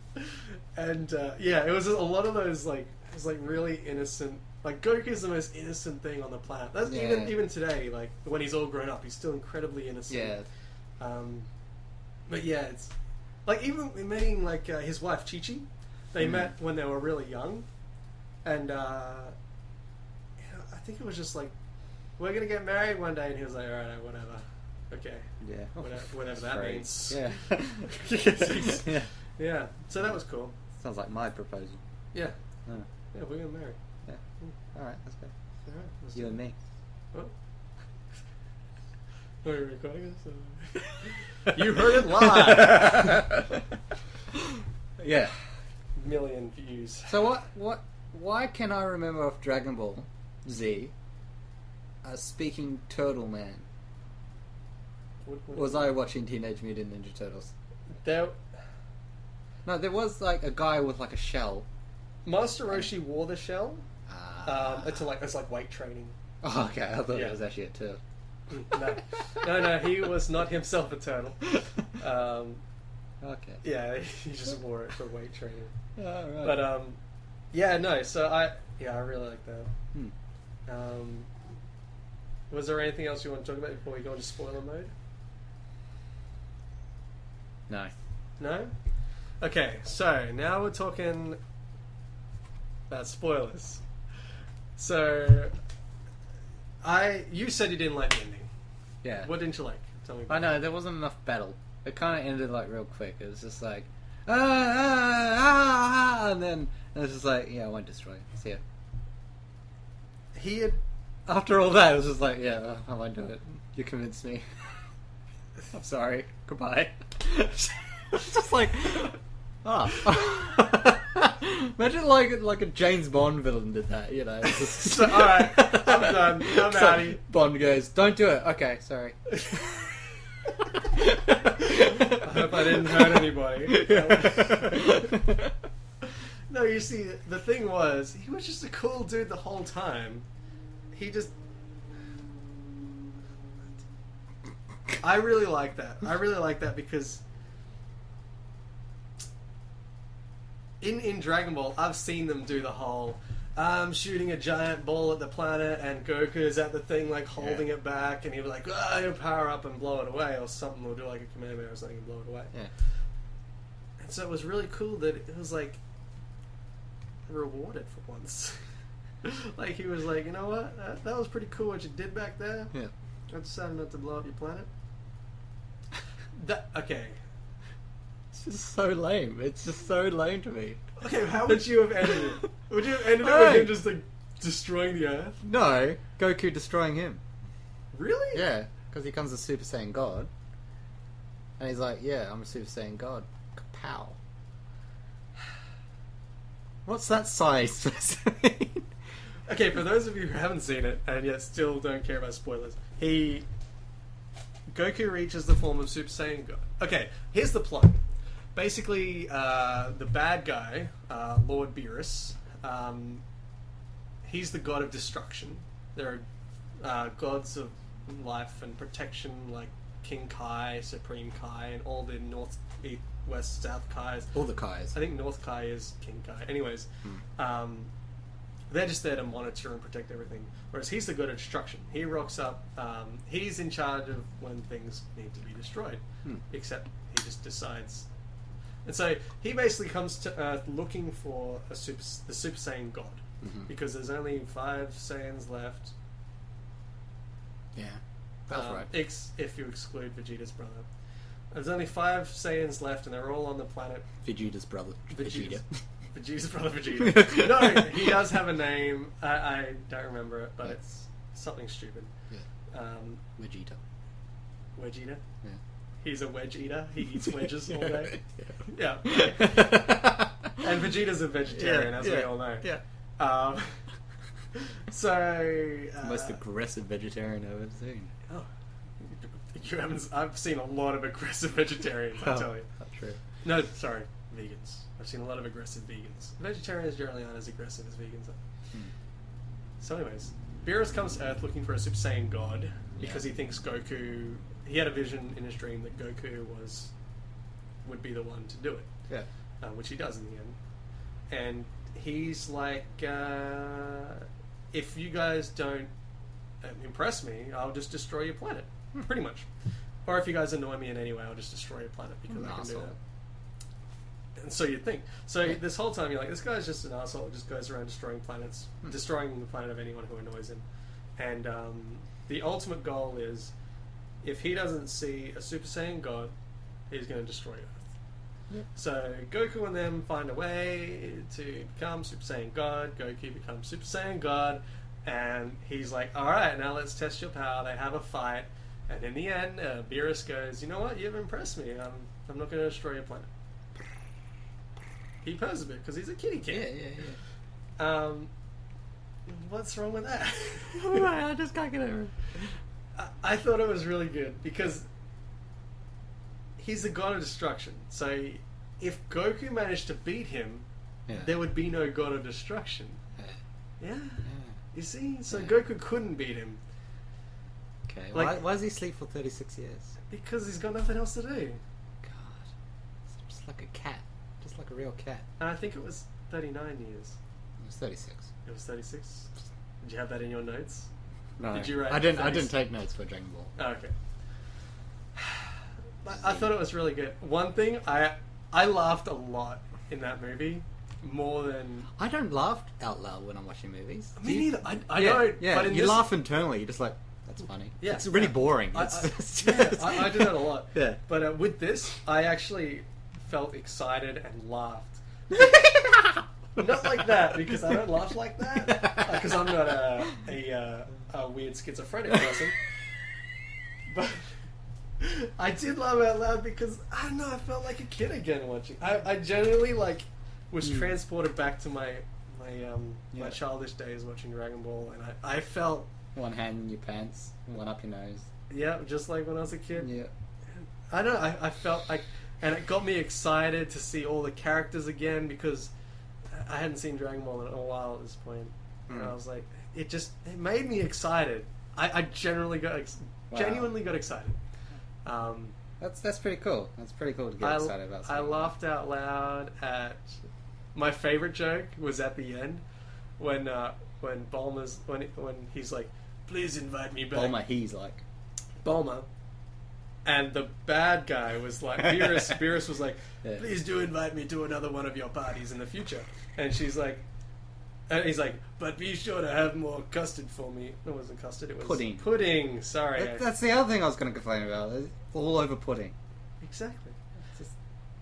And it was a lot of those like it was like really innocent. Like Goku's the most innocent thing on the planet. That's even today. Like when he's all grown up, he's still incredibly innocent. Yeah. But yeah, it's like even meeting like his wife Chi Chi. They met when they were really young, and I think it was just like, we're gonna get married one day, and he was like, all right, whatever, okay, yeah, whatever that means. Yeah. Yeah. Yeah. So that was cool. Sounds like my proposal. Yeah. Oh. Yeah, we're gonna marry. Yeah. All right, let's go. All right, let's you and me. What? Are you recording this? You heard it live. Yeah. Million views. So why can I remember off Dragon Ball Z a speaking turtle man? Was I watching Teenage Mutant Ninja Turtles? No, there was like a guy with like a shell. Master Roshi wore the shell. It's like weight training. Oh, okay. I thought it was actually a turtle. No, he was not himself a turtle. Okay. Yeah, he just wore it for weight training. Oh, right. But yeah, no. So I really like that. Was there anything else you want to talk about before we go into spoiler mode? No. No? Okay, so now we're talking about spoilers. So, you said you didn't like the ending. Yeah. What didn't you like? Tell me. I know, there wasn't enough battle. It kind of ended like real quick. It was just like, and then it was just like, yeah, I won't destroy it. See ya. He had... After all that, it was just like, yeah, I won't do it. You convinced me. I'm sorry. Goodbye. It's just like, imagine like a James Bond villain did that, you know. Just... Alright, I'm done. I'm so outie. Bond goes, don't do it. Okay, sorry. I hope I didn't hurt anybody. No, you see, the thing was, he was just a cool dude the whole time. He just... I really like that. I really like that because... In Dragon Ball, I've seen them do the whole... shooting a giant ball at the planet and Goku's at the thing like holding it back and he'll be like, he'll power up and blow it away or something, or do like a Kamehameha or something and blow it away. Yeah. And so it was really cool that it was like rewarded for once. Like he was like, you know what, that was pretty cool what you did back there. Yeah. I decided not to blow up your planet. Okay. It's just so lame. It's just so lame to me. Okay, how would you have ended it? Would you have ended it with him just like destroying the Earth? No, Goku destroying him. Really? Yeah, because he becomes a Super Saiyan God. And he's like, yeah, I'm a Super Saiyan God. Kapow. What's that sigh supposed to mean? Okay, for those of you who haven't seen it and yet still don't care about spoilers, Goku reaches the form of Super Saiyan God. Okay, here's the plot. Basically, the bad guy, Lord Beerus, he's the god of destruction. There are gods of life and protection like King Kai, Supreme Kai, and all the North, East, West, South Kais. All the Kais. I think North Kai is King Kai. Anyways, they're just there to monitor and protect everything. Whereas he's the god of destruction. He rocks up. He's in charge of when things need to be destroyed. Except he just decides. And so he basically comes to Earth looking for the Super Saiyan God. Because there's only 5 Saiyans left. Yeah, that's right. If you exclude Vegeta's brother. There's only 5 Saiyans left and they're all on the planet. Vegeta's brother. Vegeta. Vegeta's brother Vegeta. No, he does have a name. I don't remember it, but it's something stupid. Yeah. Vegeta. Vegeta? Yeah. He's a wedge eater. He eats wedges all day. Yeah. And Vegeta's a vegetarian, as we all know. Yeah. So... the most aggressive vegetarian I've ever seen. Oh. You haven't... I've seen a lot of aggressive vegetarians, I tell you. Not true. No, sorry. Vegans. I've seen a lot of aggressive vegans. Vegetarians generally aren't as aggressive as vegans are. So anyways, Beerus comes to Earth looking for a Super Saiyan God because he thinks Goku... He had a vision in his dream that Goku would be the one to do it. Yeah. Which he does in the end. And he's like, if you guys don't impress me, I'll just destroy your planet. Pretty much. Or if you guys annoy me in any way, I'll just destroy your planet because I can do that. And so you'd think. So this whole time you're like, this guy's just an asshole. Just goes around destroying planets, destroying the planet of anyone who annoys him. And the ultimate goal is, if he doesn't see a Super Saiyan God, he's going to destroy Earth. Yep. So Goku and them find a way to become Super Saiyan God. Goku becomes Super Saiyan God, and he's like, "All right, now let's test your power." They have a fight, and in the end, Beerus goes, "You know what? You've impressed me. I'm not going to destroy your planet." He purrs a bit because he's a kitty cat. Yeah. What's wrong with that? I just can't get over it. I thought it was really good because he's the god of destruction. So if Goku managed to beat him, there would be no God of Destruction. Yeah. You see? So Goku couldn't beat him. Okay. Like, why does he sleep for 36 years? Because he's got nothing else to do. God. It's just like a cat. Just like a real cat. And I think it was 39 years. It was 36. It was 36? Did you have that in your notes? No. Did you write I didn't take notes for Dragon Ball. Oh, okay. I thought it was really good. One thing, I laughed a lot in that movie. More than... I don't laugh out loud when I'm watching movies. Me neither. I don't. Yeah, but you laugh internally. You're just like, that's funny. Yeah, it's really boring. I do that a lot. Yeah. But with this, I actually felt excited and laughed. Not like that, because I don't laugh like that. Because I'm not a weird schizophrenic person. But I did laugh out loud because, I don't know, I felt like a kid again watching. I genuinely, was transported back to my childish days watching Dragon Ball, and I felt... One hand in your pants, one up your nose. Yeah, just like when I was a kid. Yeah. I don't know, I felt like... And it got me excited to see all the characters again, because I hadn't seen Dragon Ball in a while at this point. And I was like... It made me excited. I genuinely got excited. That's pretty cool. That's pretty cool to get excited about something. I laughed out loud at... My favorite joke was at the end when Bulma's when he's like, "Please invite me back." Bulma, and the bad guy was like Beerus. Beerus was like, "Please do invite me to another one of your parties in the future." And she's like, and he's like, "But be sure to have more custard for me." It wasn't custard. It was pudding. Pudding. Sorry. That's the other thing I was going to complain about. It's all over pudding. Exactly.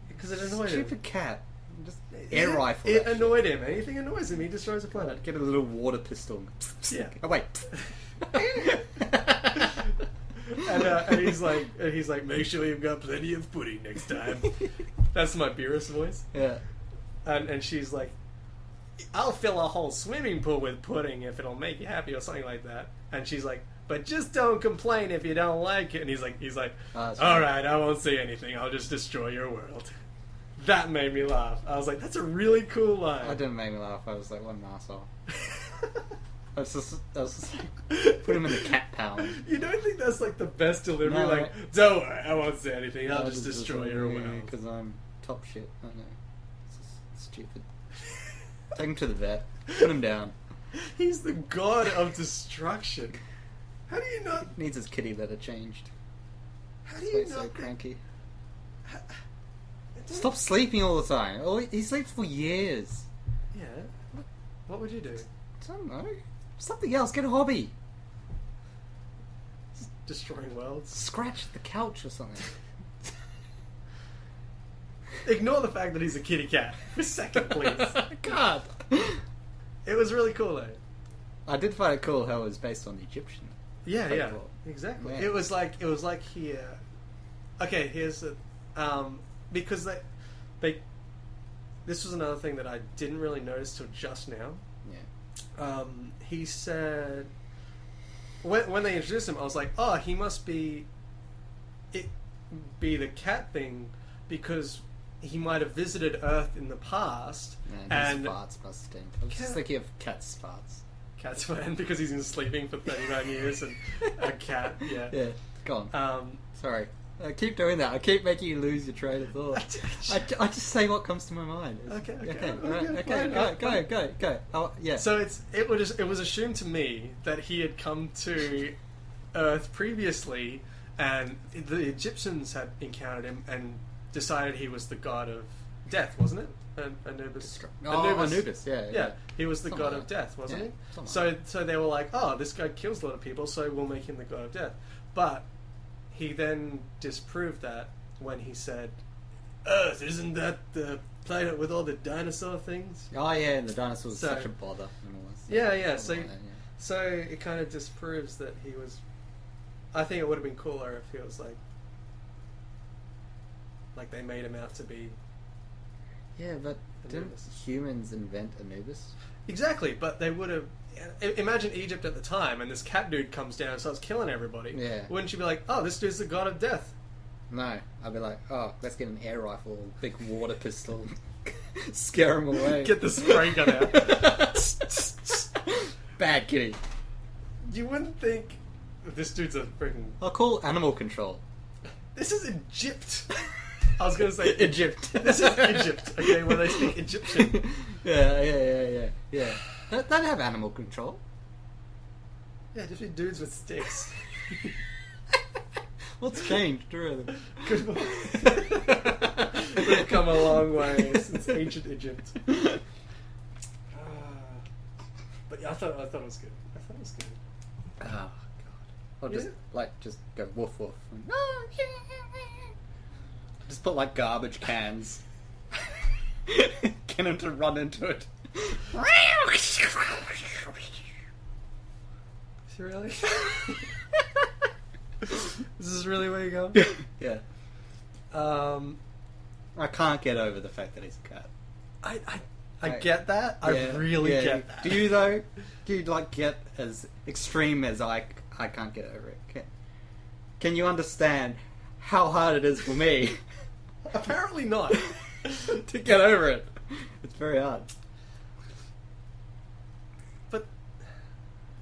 Because it annoyed him. Stupid cat. Just air rifle. It annoyed him. Anything annoys him, he destroys a planet. Get a little water pistol. Yeah. Oh wait. and he's like, make sure you've got plenty of pudding next time. That's my Beerus voice. Yeah. And she's like, I'll fill a whole swimming pool with pudding if it'll make you happy or something like that. And she's like, but just don't complain if you don't like it. And he's like, all right, I won't say anything. I'll just destroy your world. That made me laugh. I was like, that's a really cool line. That didn't make me laugh. I was like, what an asshole. I was just like, put him in the cat pound. You don't think that's like the best delivery? No, like, don't worry, I won't say anything. I'll just destroy your world. Because I'm top shit. I know. It's just stupid. Take him to the vet. Put him down. He's the god of destruction. How do you not... Needs his kitty litter changed. How do you not... so cranky. Stop sleeping all the time. Oh, he sleeps for years. Yeah. What would you do? I don't know. Something else. Get a hobby. Destroying worlds. Scratch the couch or something. Ignore the fact that he's a kitty cat for a second, please. God. It was really cool, though. I did find it cool how it was based on Egyptian. Yeah, exactly. Yeah. It was like here. Okay, here's the because they this was another thing that I didn't really notice till just now. Yeah. He said when they introduced him, I was like, oh, he must be the cat thing because he might have visited Earth in the past. And his farts must stink. I was just thinking of cat's farts. Cat's fan because he's been sleeping for 39 years and a cat. Yeah. Yeah. Go on. Sorry. I keep doing that. I keep making you lose your train of thought. I just say what comes to my mind. Go. Oh, yeah. So it was assumed to me that he had come to Earth previously, and the Egyptians had encountered him and decided he was the god of death, wasn't it? Anubis. Anubis. Yeah. He was the god of death, wasn't he? So they were like, oh, this guy kills a lot of people, so we'll make him the god of death. But he then disproved that when he said, Earth, isn't that the planet with all the dinosaur things? Oh yeah, and the dinosaurs were such a bother. So it kind of disproves that he was... I think it would have been cooler if he was like they made him out to be... Yeah, but didn't humans invent Anubis? Exactly, but they would have... Imagine Egypt at the time, and this cat dude comes down and starts killing everybody. Yeah. Wouldn't you be like, oh, this dude's the god of death? No, I'd be like, oh, let's get an air rifle, or big water pistol, scare them away. Get the spray gun out. Bad kitty. You wouldn't think this dude's a freaking... I'll call animal control. This is Egypt. I was going to say Egypt. This is Egypt, okay, where they speak Egyptian. Yeah. They don't have animal control. Yeah, just be dudes with sticks. What's changed, really? We've come a long way since ancient Egypt. But yeah, I thought it was good. Oh god. Or just go woof woof. Just put like garbage cans. Get him to run into it. Really? This is really where you go? Yeah. I can't get over the fact that he's a cat. I get that. I really get that. Do you though? Do you like get as extreme as I can't get over it? Can you understand how hard it is for me? Apparently not. To get over it. It's very hard. But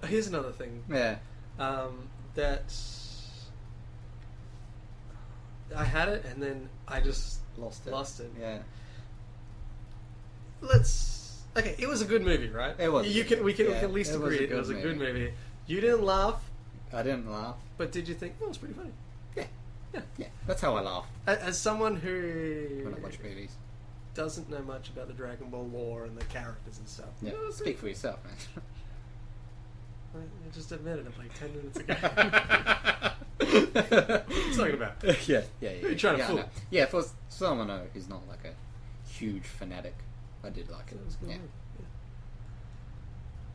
here's another thing. Yeah. That I had it and then I just lost it. Yeah. Okay, it was a good movie, right? It was. We can at least agree it was a good movie. You didn't laugh. I didn't laugh. But did you think, oh, it's pretty funny? Yeah. That's how I laugh. As someone who when I watch movies. Doesn't know much about the Dragon Ball lore and the characters and stuff. Yeah. Speak for yourself, man. I just admitted it like 10 minutes ago. What are you talking about? Yeah. You're trying to fool. Yeah, for someone who's not like a huge fanatic, I did like it. It was good.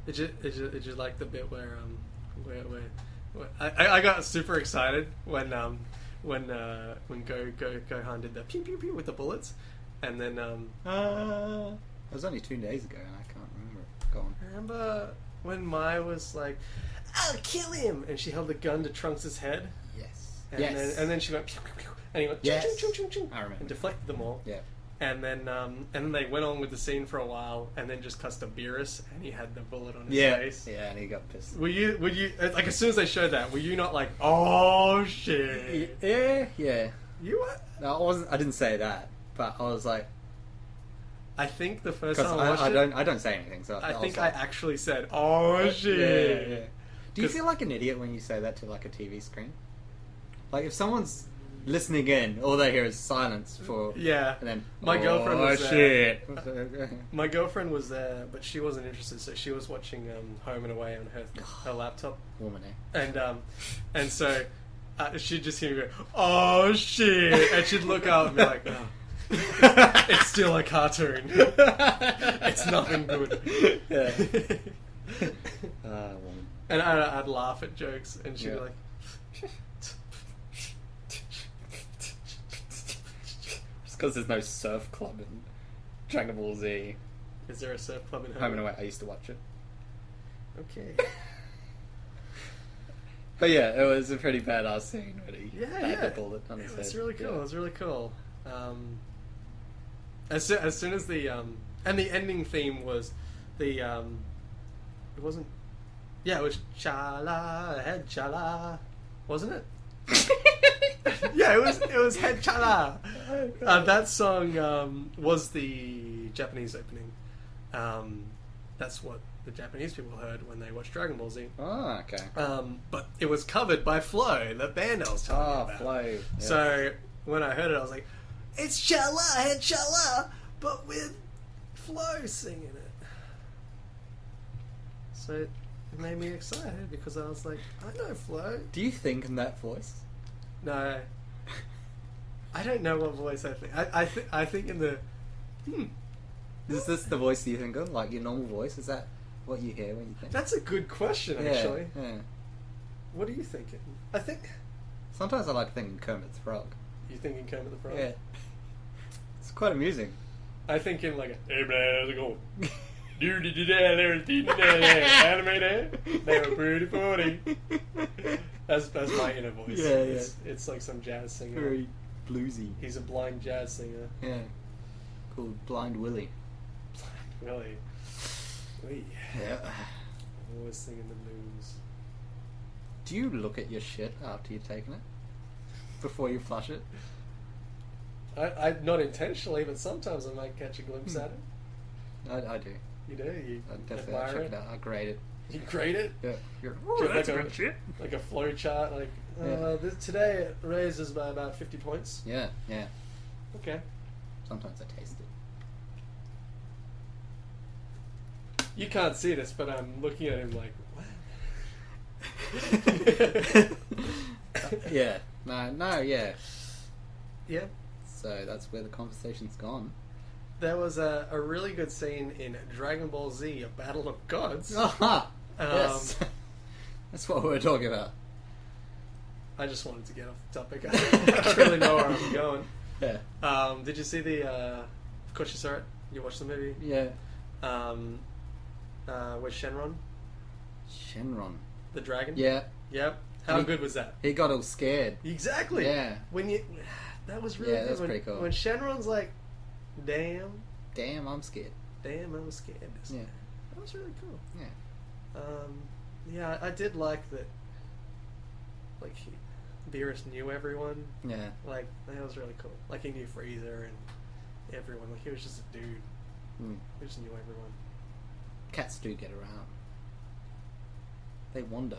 Yeah. Did you like the bit where I got super excited when Gohan did the pew pew pew with the bullets, and then it was only 2 days ago, and I can't remember. Go on. Remember when Mai was like, "I'll kill him," and she held the gun to Trunks' head. Yes. And then she went pew, pew, pew, and he went yes. chung, chung, chung, chung, I remember. and deflected them all. Yeah. And then they went on with the scene for a while, and then just cuts to Beerus, and he had the bullet on his face. Yeah, and he got pissed. Were you like, as soon as they showed that, were you not like, oh shit? Yeah. You were? No, I didn't say that, but I was like, I think the first time I watched I don't say anything, so I think I actually said, oh shit. Yeah. Do you feel like an idiot when you say that to like a TV screen? Like if someone's listening in, all they hear is silence for and then my girlfriend was there. My girlfriend was there, but she wasn't interested, so she was watching Home and Away on her laptop. Woman, eh? And so she'd just hear me go, oh shit, and she'd look up and be like, oh. It's still a cartoon. It's nothing good. Yeah. Woman. And I'd laugh at jokes, and she'd be like, because there's no surf club in Dragon Ball Z. Is there a surf club in Home and Away? I used to watch it. Okay. But yeah, it was a pretty badass scene when he had the bullet on his head. It was really cool. It was really cool. As soon as the and the ending theme was the it wasn't. Yeah, it was Chala Head Chala, wasn't it? Yeah, it was Head Chala. That song was the Japanese opening. That's what the Japanese people heard when they watched Dragon Ball Z. Oh, okay. But it was covered by Flo, the band I was telling you about. Flo. Yeah. So when I heard it, I was like, "It's Chala Head Chala," but with Flo singing it. So it made me excited because I was like, "I know Flo." Do you think in that voice? No, I don't know what voice I think. I think in the. Is this the voice you think of? Like your normal voice? Is that what you hear when you think? That's a good question, actually. Yeah. What are you thinking? I think. Sometimes I like thinking Kermit the Frog. You thinking Kermit the Frog? Yeah. It's quite amusing. I think in like a, hey man, how's it going? Anime there? They were pretty funny. That's my inner voice. Yeah. It's like some jazz singer. Very bluesy. He's a blind jazz singer. Yeah. Called Blind Willie. Blind Willie. Wait. Yeah. Always singing the blues. Do you look at your shit after you've taken it? Before you flush it? I not intentionally, but sometimes I might catch a glimpse at it. I do. You do? You I definitely admire check it? it out. I grade it. You grade it? Yeah. Do Oh, that's like good shit. Like a flow chart, like Yeah. today it raises by about 50 points. Yeah, yeah. Okay. Sometimes I taste it. You can't see this, but I'm looking at him like, what? Yeah. No, yeah. Yeah. So that's where the conversation's gone. There was a really good scene in Dragon Ball Z, A Battle of Gods. Aha! Yes. That's what we were talking about. I just wanted to get off the topic. I don't really know where I'm going. Yeah. Did you see the... of course you saw it. You watched the movie? Yeah. With Shenron? Shenron. The dragon? Yeah. Yep. How good was that? He got all scared. Exactly. Yeah. When you... That was really Yeah, good. that's pretty cool. When Shenron's like, damn, I'm scared. I'm scared. Yeah. That was really cool. Yeah. Yeah, I did like that. Like, Beerus knew everyone. Yeah. Like, that was really cool. Like, he knew Freezer and everyone. Like, he was just a dude. He just knew everyone. Cats do get around. They wander.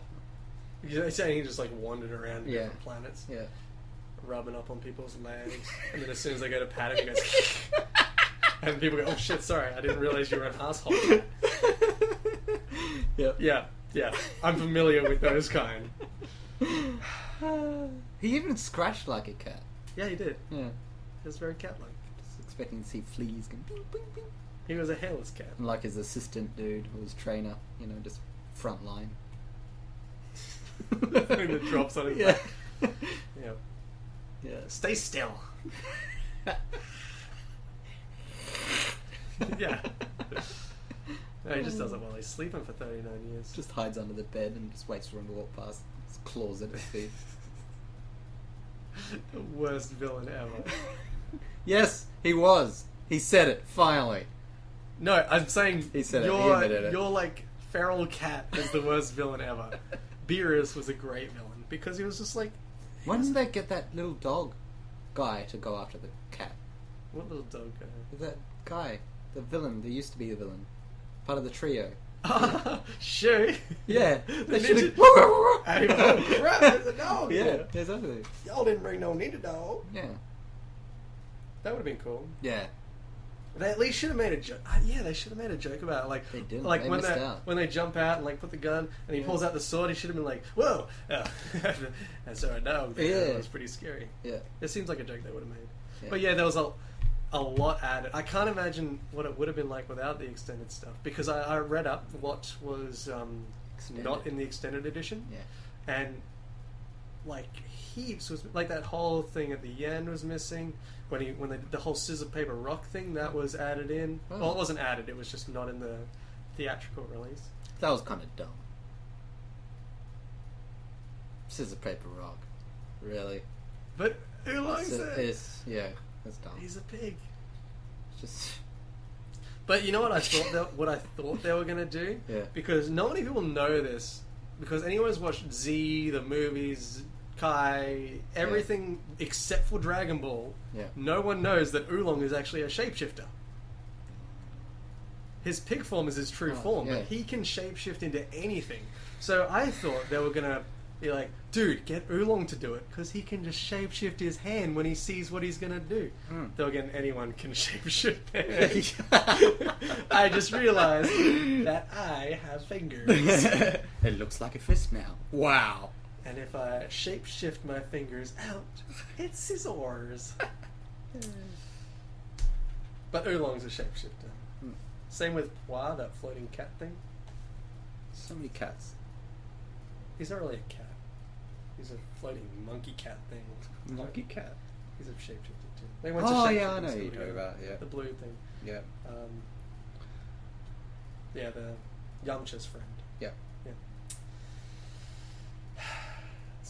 You're saying he just, like, wandered around different Yeah. planets? Yeah. Rubbing up on people's legs. And then as soon as they go to pat him, he goes... and people go, oh shit, sorry, I didn't realize you were an asshole. Yep. Yeah. I'm familiar with those kind. He even scratched like a cat. Yeah, he did. Yeah. He was very cat-like. Just expecting to see fleas going bing, bing, bing. He was a hairless cat. And like his assistant dude, or his trainer, just front line. Putting the drops on his back. Yeah. Yeah. Stay still. Yeah. No, he just does it while he's sleeping for 39 years. Just hides under the bed and just waits for him to walk past. Just claws at his feet. The worst villain ever. Yes, he was. He said it, finally. No, I'm saying He said it, he admitted it. Your, like, feral cat is the worst villain ever. Beerus was a great villain because he was just like... When did they get that little dog guy to go after the cat? What little dog guy? That guy, the villain, that used to be the villain. Part of the trio. Sure. Yeah. They should've- need to... Oh, crap, there's a dog. Yeah, exactly. Y'all didn't bring no need a dog. Yeah. That would have been cool. Yeah. They at least should have made a joke. Yeah, they should have made a joke about it. Like, They didn't. Like They when missed they out. when they jump out and like put the gun and he Yeah. pulls out the sword, he should have been like, "Whoa!" I saw a dog. Yeah. It was pretty scary. Yeah. It seems like a joke they would have made. Yeah. But yeah, there was a lot added. I can't imagine what it would have been like without the extended stuff because I read up what was not in the extended edition. Yeah. And like heaps was like that whole thing at the end was missing when they did the whole scissor paper rock thing that was added in. Oh. Well, it wasn't added; it was just not in the theatrical release. That was kind of dumb. Scissor, paper, rock. Really? But who likes it? Yeah, that's dumb. He's a pig. It's just... But you know what I thought they were gonna do? Yeah. Because not many people know this. Because anyone who's watched Z, the movies, Kai, everything except for Dragon Ball, no one knows that Oolong is actually a shapeshifter. His pig form is his true form, but he can shapeshift into anything. So I thought they were gonna be like, dude, get Oolong to do it, because he can just shapeshift his hand when he sees what he's gonna do. Though again, anyone can shapeshift their hand. I just realized that I have fingers. It looks like a fist now. Wow. And if I shapeshift my fingers out, it's scissors. But Oolong's a shapeshifter. Same with Poi, that floating cat thing. So many cats. He's not really a cat. He's a floating monkey cat thing. Monkey cat? He's a shapeshifter too. They went to Oh shapeshifting yeah, I know school what you're talking together. about, yeah. The blue thing. Yeah. Yeah, the Yamcha's friend. Yeah. Yeah.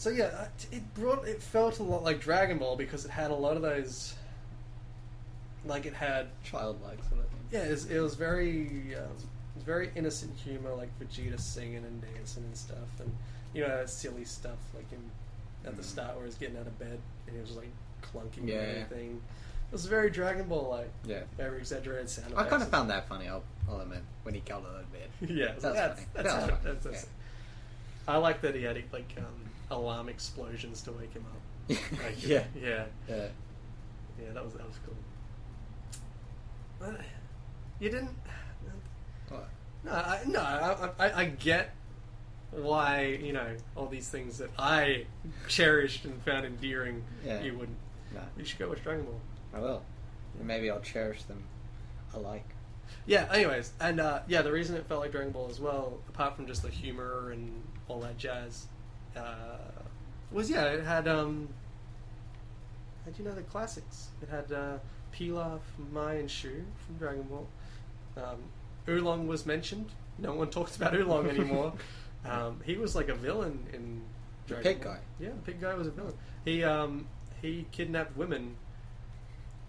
So yeah, it felt a lot like Dragon Ball because it had a lot of those, like it had childlike sort of thing. Yeah, it was very innocent humor, like Vegeta singing and dancing and stuff, and that silly stuff like at the start where he's getting out of bed and he was like clunking and everything. It was very Dragon Ball like. Yeah. Very exaggerated sound effects. I kind of found that funny. I'll admit when he got out of bed. Yeah, that's funny. I like that he had like alarm explosions to wake him up. Like, yeah, that was cool. But you didn't. What? I get why all these things that I cherished and found endearing. Yeah. You wouldn't. No. You should go watch Dragon Ball. I will. Maybe I'll cherish them alike. Yeah. Anyways, and the reason it felt like Dragon Ball as well, apart from just the humor and all that jazz, was it had the classics. It had Pilaf, Mai, and Shu from Dragon Ball. Oolong was mentioned. No one talks about Oolong anymore. He was like a villain in Dragon Ball. Pig guy. Yeah, the pig guy was a villain. He kidnapped women.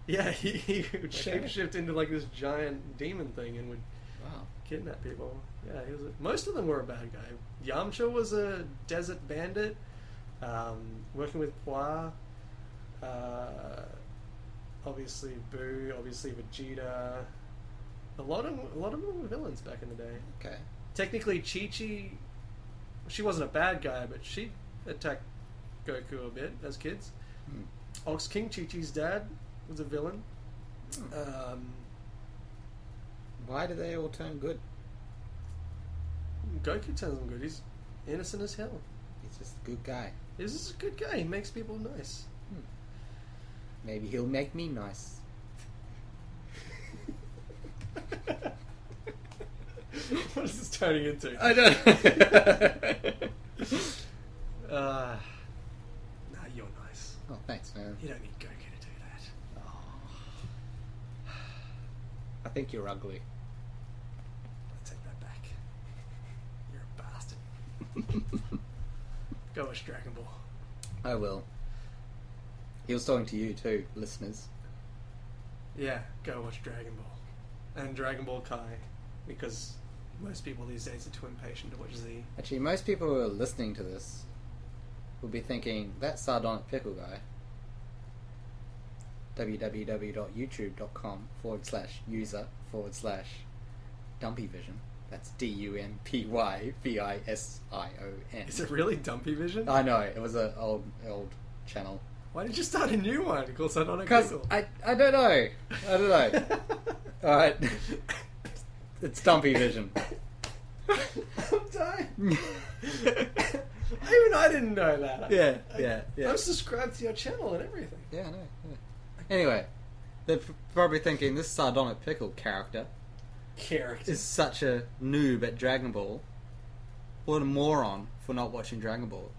Yeah, he would shapeshift into like this giant demon thing and would kidnap people. Yeah, most of them were a bad guy. Yamcha was a desert bandit, working with Pois. Obviously Boo, obviously Vegeta. A lot of them were villains back in the day. Okay. Technically, Chi-Chi, she wasn't a bad guy, but she attacked Goku a bit as kids. Ox King, Chi-Chi's dad, was a villain. Why do they all turn good? Goku turns them good. He's innocent as hell. He's just a good guy. He's just a good guy. He makes people nice. Maybe he'll make me nice. What is this turning into? I don't Nah, you're nice. Oh, thanks, man. You don't need Goku to do that. Oh. I think you're ugly. I take that back. You're a bastard. Go watch Dragon Ball. I will. He was talking to you too, listeners. Yeah, go watch Dragon Ball. And Dragon Ball Kai, because most people these days are too impatient to watch Z. Actually, most people who are listening to this will be thinking, that sardonic pickle guy. www.youtube.com/user/dumpyvision. That's DUMPYVISION. Is it really Dumpy Vision? I know, it was an old channel. Why did you start a new one called Sardonic Because Pickle? I don't know. Alright. It's Dumpy Vision. I'm dying. Even I didn't know that. Yeah. I'm subscribed to your channel and everything. Yeah, I know. Yeah. Anyway, they're probably thinking this sardonic pickle character is such a noob at Dragon Ball. What a moron for not watching Dragon Ball.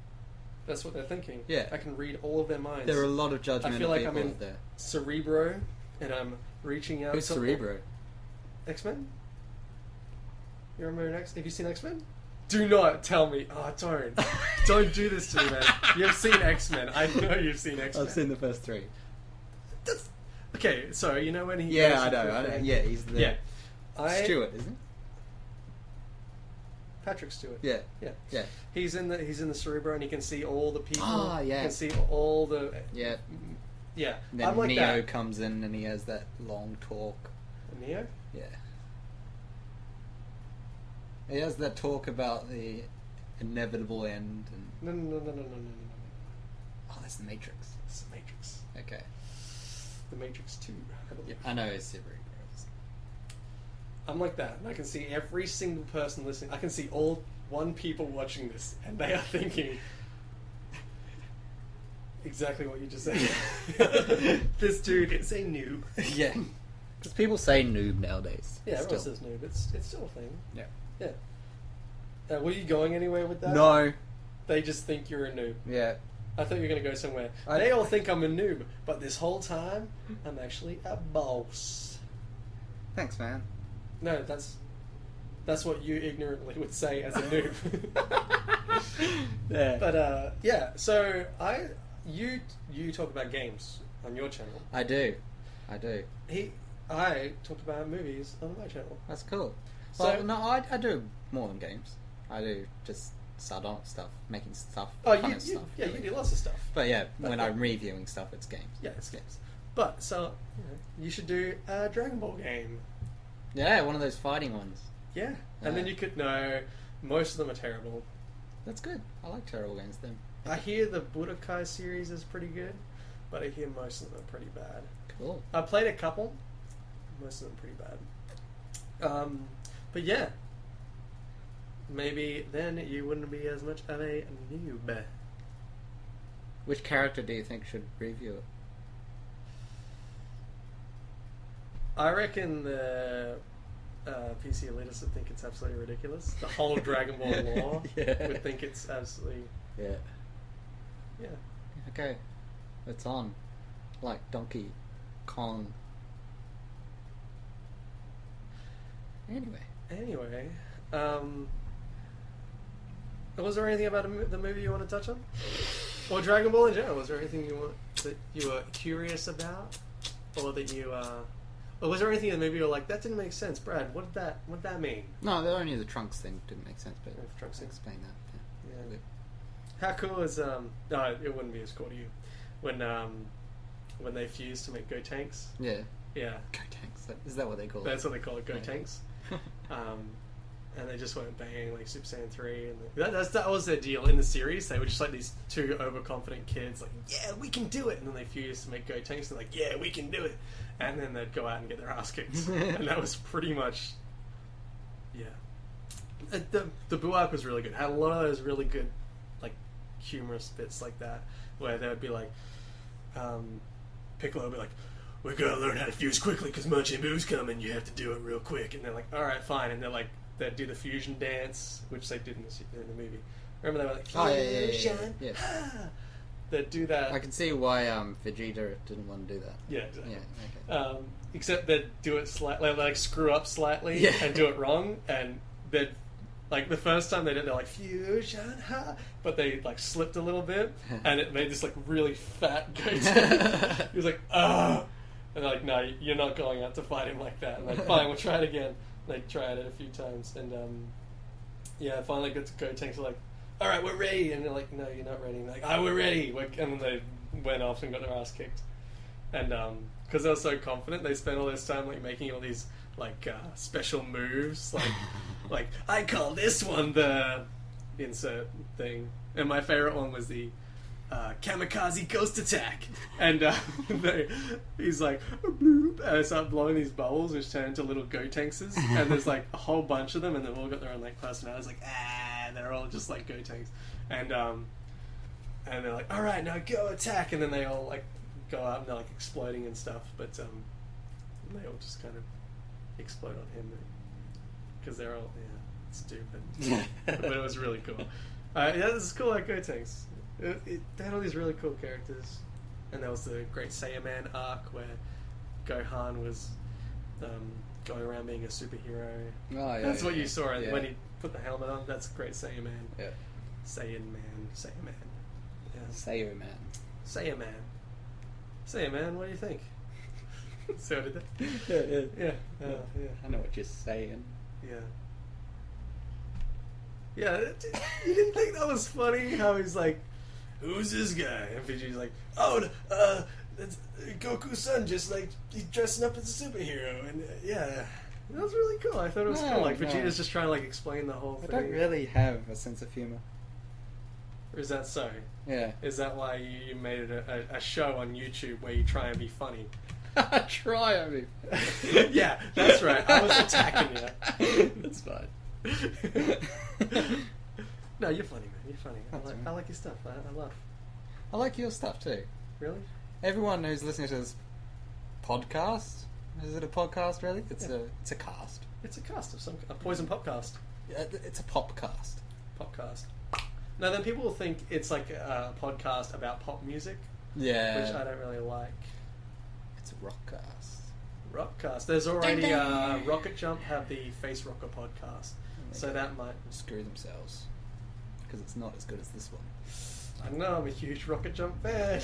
That's what they're thinking. Yeah. I can read all of their minds. There are a lot of judgmental I feel like people I'm in out there. Cerebro, and I'm reaching out. Who's Cerebro? X-Men? You remember Have you seen X-Men? Do not tell me. Oh, don't. Don't do this to me, man. You've seen X-Men. I know you've seen X-Men. I've seen the first 3. Okay, so you know when he... Yeah, I know. Yeah, he's the... Yeah. Stewart, isn't he? Patrick Stewart. Yeah. He's in the Cerebro, and he can see all the people. Ah, yeah. He can see all the... Yeah. Yeah. And then I'm like Neo that. comes in, and he has that long talk. Neo? Yeah. He has that talk about the inevitable end. And... No. Oh, that's the Matrix. It's the Matrix. Okay. The Matrix 2. I know it's Cerebro. I'm like that, and I can see every single person listening. I can see all people watching this, and they are thinking exactly what you just said. This dude is a noob. Yeah. Because people say noob nowadays. Yeah, everyone says noob. It's still a thing. Yeah. Were you going anywhere with that? No. They just think you're a noob. Yeah. I thought you were going to go somewhere. They all think I'm a noob, but this whole time, I'm actually a boss. Thanks, man. No, that's what you ignorantly would say as a noob. Yeah. But so you talk about games on your channel. I do. I talk about movies on my channel. That's cool. So Well, no, I do more than games. I do just sardonic stuff, making stuff, you stuff. you do lots of stuff. But yeah, when I'm reviewing stuff, it's games. Yeah, it's games. But so you should do a Dragon Ball game. Yeah, one of those fighting ones. Yeah, and then you could know most of them are terrible. That's good. I like terrible games then. I hear the Budokai series is pretty good, but I hear most of them are pretty bad. Cool. I played a couple. Most of them pretty bad. But yeah, maybe then you wouldn't be as much of a noob. Which character do you think should review it? I reckon the PC elitists would think it's absolutely ridiculous. The whole Dragon Ball lore would think it's absolutely... Yeah. Yeah. Okay. It's on. Like Donkey Kong. Anyway. Was there anything about the movie you want to touch on? Or Dragon Ball in general? Was there anything that you were curious about? Or that you... Or was there anything in the movie you were like, that didn't make sense, Brad? What did that mean? No, only the Trunks thing didn't make sense, but Trunks thing. explain that. Yeah. How cool is no, it wouldn't be as cool to you when they fused to make Go Tanks. Yeah. Yeah. Go Tanks. Is that what they call it? That's what they call it, Go Tanks. And they just went banging like Super Saiyan 3, and that was their deal in the series. They were just like these two overconfident kids, like, yeah, we can do it, and then they fused to make Go Tanks, and they're like, yeah, we can do it, and then they'd go out and get their ass kicked, and that was pretty much, yeah. The Buu arc was really good. Had a lot of those really good, like, humorous bits like that, where they would be like, Piccolo would be like, we're gonna learn how to fuse quickly because Majin Buu's coming. You have to do it real quick. And they're like, all right, fine. And they're like, they'd do the fusion dance, which they did in the movie. Remember they were like, fusion. Yeah. They'd do that. I can see why Vegeta didn't want to do that. Yeah, exactly. Yeah, okay. Except they'd do it slightly, like screw up slightly and do it wrong, and they'd. Like, the first time they did it, they're like, fusion, ha! But they, like, slipped a little bit, and it made this, like, really fat goatee. He was like, ah! And they're like, no, you're not going out to fight him like that. And like, fine, we'll try it again. And they tried it a few times, and, finally got to Go Tanks, like, alright, we're ready! And they're like, no, you're not ready. And they're like, we're ready! And then they went off and got their ass kicked. And, because they were so confident, they spent all this time, like, making all these, like, special moves, like I call this one the insert thing, and my favorite one was the kamikaze ghost attack, and he's like bloop, and I start blowing these bubbles which turn into little Go Tankses, and there's like a whole bunch of them, and they've all got their own like personalities, like they're all just like Go Tanks, and they're like, all right, now go attack, and then they all like go out and they're like exploding and stuff, but they all just kind of explode on him because they're all stupid. But it was really cool. This is cool, like Go Tanks. They had all these really cool characters, and there was the Great Saiyaman arc where Gohan was going around being a superhero. Oh, yeah, that's what you saw when he put the helmet on. That's Great Saiyaman. Yeah. Saiyaman. Yeah. Saiyaman. What do you think? So did that? Yeah. I know what you're saying. Yeah. Yeah, you didn't think that was funny? How he's like, who's this guy? And Vegeta's like, that's Goku's son, just like, he's dressing up as a superhero. And that was really cool. I thought it was cool. Like, Vegeta's just trying to, like, explain the whole thing. I don't really have a sense of humor. Or is that so? Yeah. Is that why you made it a show on YouTube where you try and be funny? Try, I mean. Yeah, that's right. I was attacking you. That's fine. No, you're funny, man. You're funny. I like your stuff. I love. I like your stuff too. Really? Everyone who's listening to this podcast, is it a podcast really? It's a cast. It's a cast of a Poisonpoprocks. Yeah, it's a popcast. Popcast. No, then people will think it's like a podcast about pop music. Yeah. Which I don't really like. It's a rockcast. Rockcast. There's already Rocket Jump have the Face Rocker podcast, so that might screw themselves. because it's not as good as this one. I know, I'm a huge Rocket Jump fan.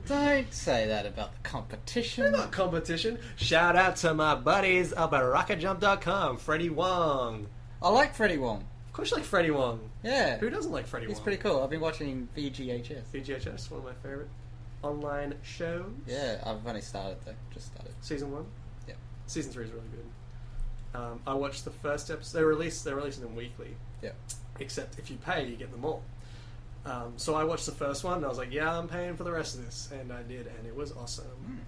Don't say that about the competition. They're not competition. Shout out to my buddies up at rocketjump.com, Freddie Wong. I like Freddie Wong. Of course you like Freddie Wong. Yeah. Who doesn't like Freddie Wong? He's pretty cool. I've been watching VGHS. VGHS, one of my favourite online shows. Yeah, I've only started though. Just started. Season 1? Yeah. Season 3 is really good. I watched the first episode. They're releasing them weekly. Yeah. Except if you pay, you get them all. So I watched the first one and I was like, yeah, I'm paying for the rest of this. And I did, and it was awesome.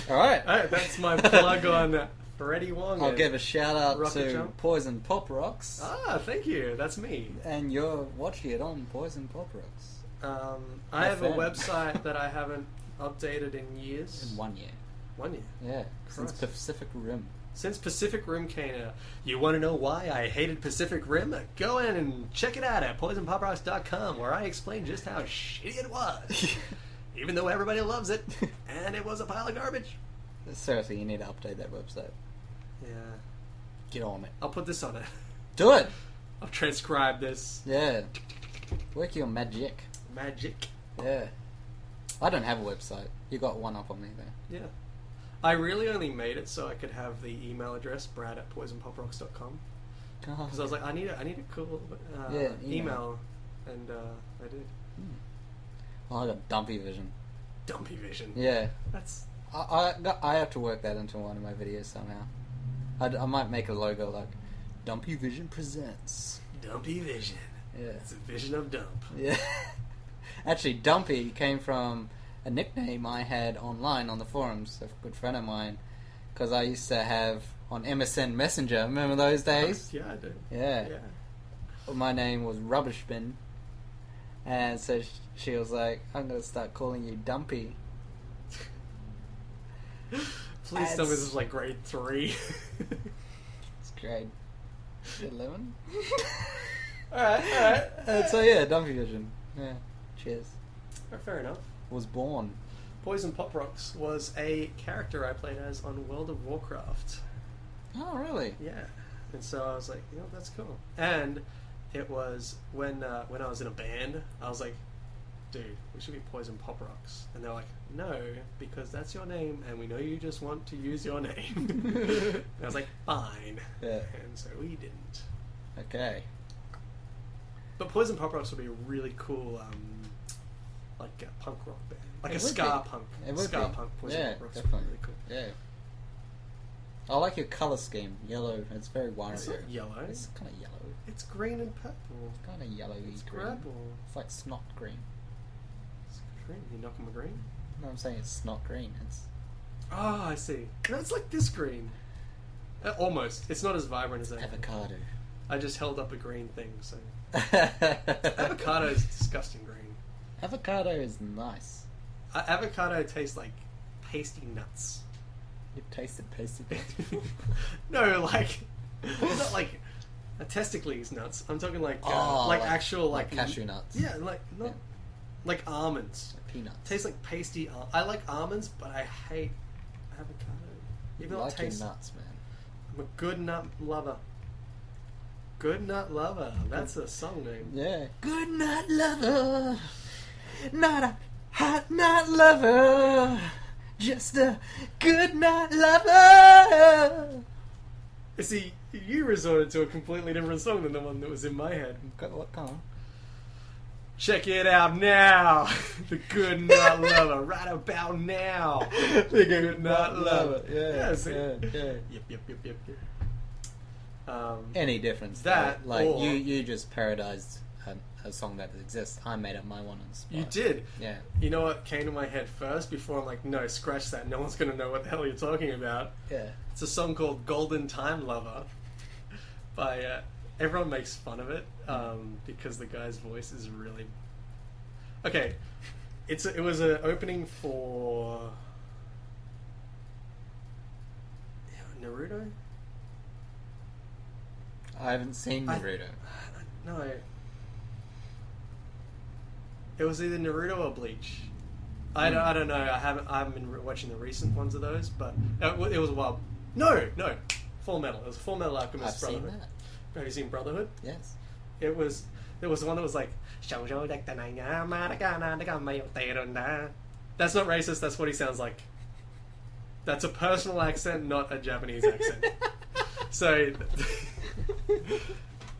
Alright. That's my plug on Freddie Wong. I'll give a shout out Rocket to Jump. Poisonpoprocks. Ah, thank you. That's me. And you're watching it on Poisonpoprocks. I have a website that I haven't updated in years. In 1 year. 1 year. Yeah. Since Christ. Pacific Rim. Since Pacific Rim came out. You want to know why I hated Pacific Rim? Go in and check it out at poisonpoprocks.com, where I explain just how shitty it was. Even though everybody loves it, and it was a pile of garbage. Seriously, you need to update that website. Yeah. Get on it. I'll put this on it. Do it! I'll transcribe this. Yeah. Work your magic. Magic. Yeah. I don't have a website. You got one up on me there. Yeah. I really only made it so I could have the email address, brad@poisonpoprocks.com. Because I was like, I need a cool email. And I did. Oh, I got Dumpy Vision. Dumpy Vision. Yeah. That's... I have to work that into one of my videos somehow. I might make a logo like Dumpy Vision Presents. Dumpy Vision. Yeah. It's a vision of dump. Yeah. Actually, Dumpy came from a nickname I had online on the forums, a good friend of mine, because I used to have on MSN Messenger. Remember those days? Yeah, I do. Yeah. My name was Rubbish Bin, and so she was like, "I'm gonna start calling you Dumpy." Please tell me this is like grade 3. It's grade 11. Alright. So yeah, Dumpy Vision. Yeah. Cheers. Oh, fair enough. Was born. Poisonpoprocks was a character I played as on World of Warcraft. Oh, really? Yeah. And so I was like, that's cool. And it was when I was in a band, I was like, dude, we should be Poisonpoprocks. And they're like, no, because that's your name, and we know you just want to use your name. And I was like, fine. Yeah. And so we didn't. Okay. But Poisonpoprocks would be a really cool, like a punk rock band, like It a would ska be. punk. It would ska be. punk. Yeah, Poisonpoprocks would be definitely. really cool. Yeah. I like your colour scheme. Yellow. It's very Wario. It's not yellow. It's kind of yellow. It's green and purple. It's kind of yellowy It's green. purple. It's like snot green. It's green. You knock 'em a green. No, I'm saying it's snot green. It's Oh, I see. No, it's like this green. Almost. It's not as vibrant as that. avocado. I just held up a green thing, so... Avocado is disgusting green. Avocado is nice. Avocado tastes like pasty nuts. You've tasted pasty. No, like... not like... testicles nuts. I'm talking like... like actual... Like cashew nuts. Yeah, like... Not, like almonds. Like peanuts. Tastes like pasty... I like almonds, but I hate avocado. You though it like your tastes- nuts, man. I'm a good nut lover. Good Nut Lover. That's a song name. Yeah. Good nut lover. Not a hot nut lover. Just a good nut lover. See, you resorted to a completely different song than the one that was in my head. What? Come on. Check it out now. The Good Nut Lover. Right about now. The Good Nut Lover. Yeah. See? Yeah. Yep. Any difference? That, though? Like or- you just parodized a song that exists. I made up my one on the spot. You did. Yeah. You know what came to my head first before I'm like, no, scratch that. No one's going to know what the hell you're talking about. Yeah. It's a song called Golden Time Lover by... everyone makes fun of it because the guy's voice is really... Okay. It was an opening for... Naruto? I haven't seen Naruto. No. It was either Naruto or Bleach. I don't know. I haven't been watching the recent ones of those, but it was a while. No. Full Metal. It was Full Metal Alchemist I've seen Brotherhood. that. Have you seen Brotherhood? Yes. There was one that was like, that's not racist, that's what he sounds like. That's a personal accent, not a Japanese accent. So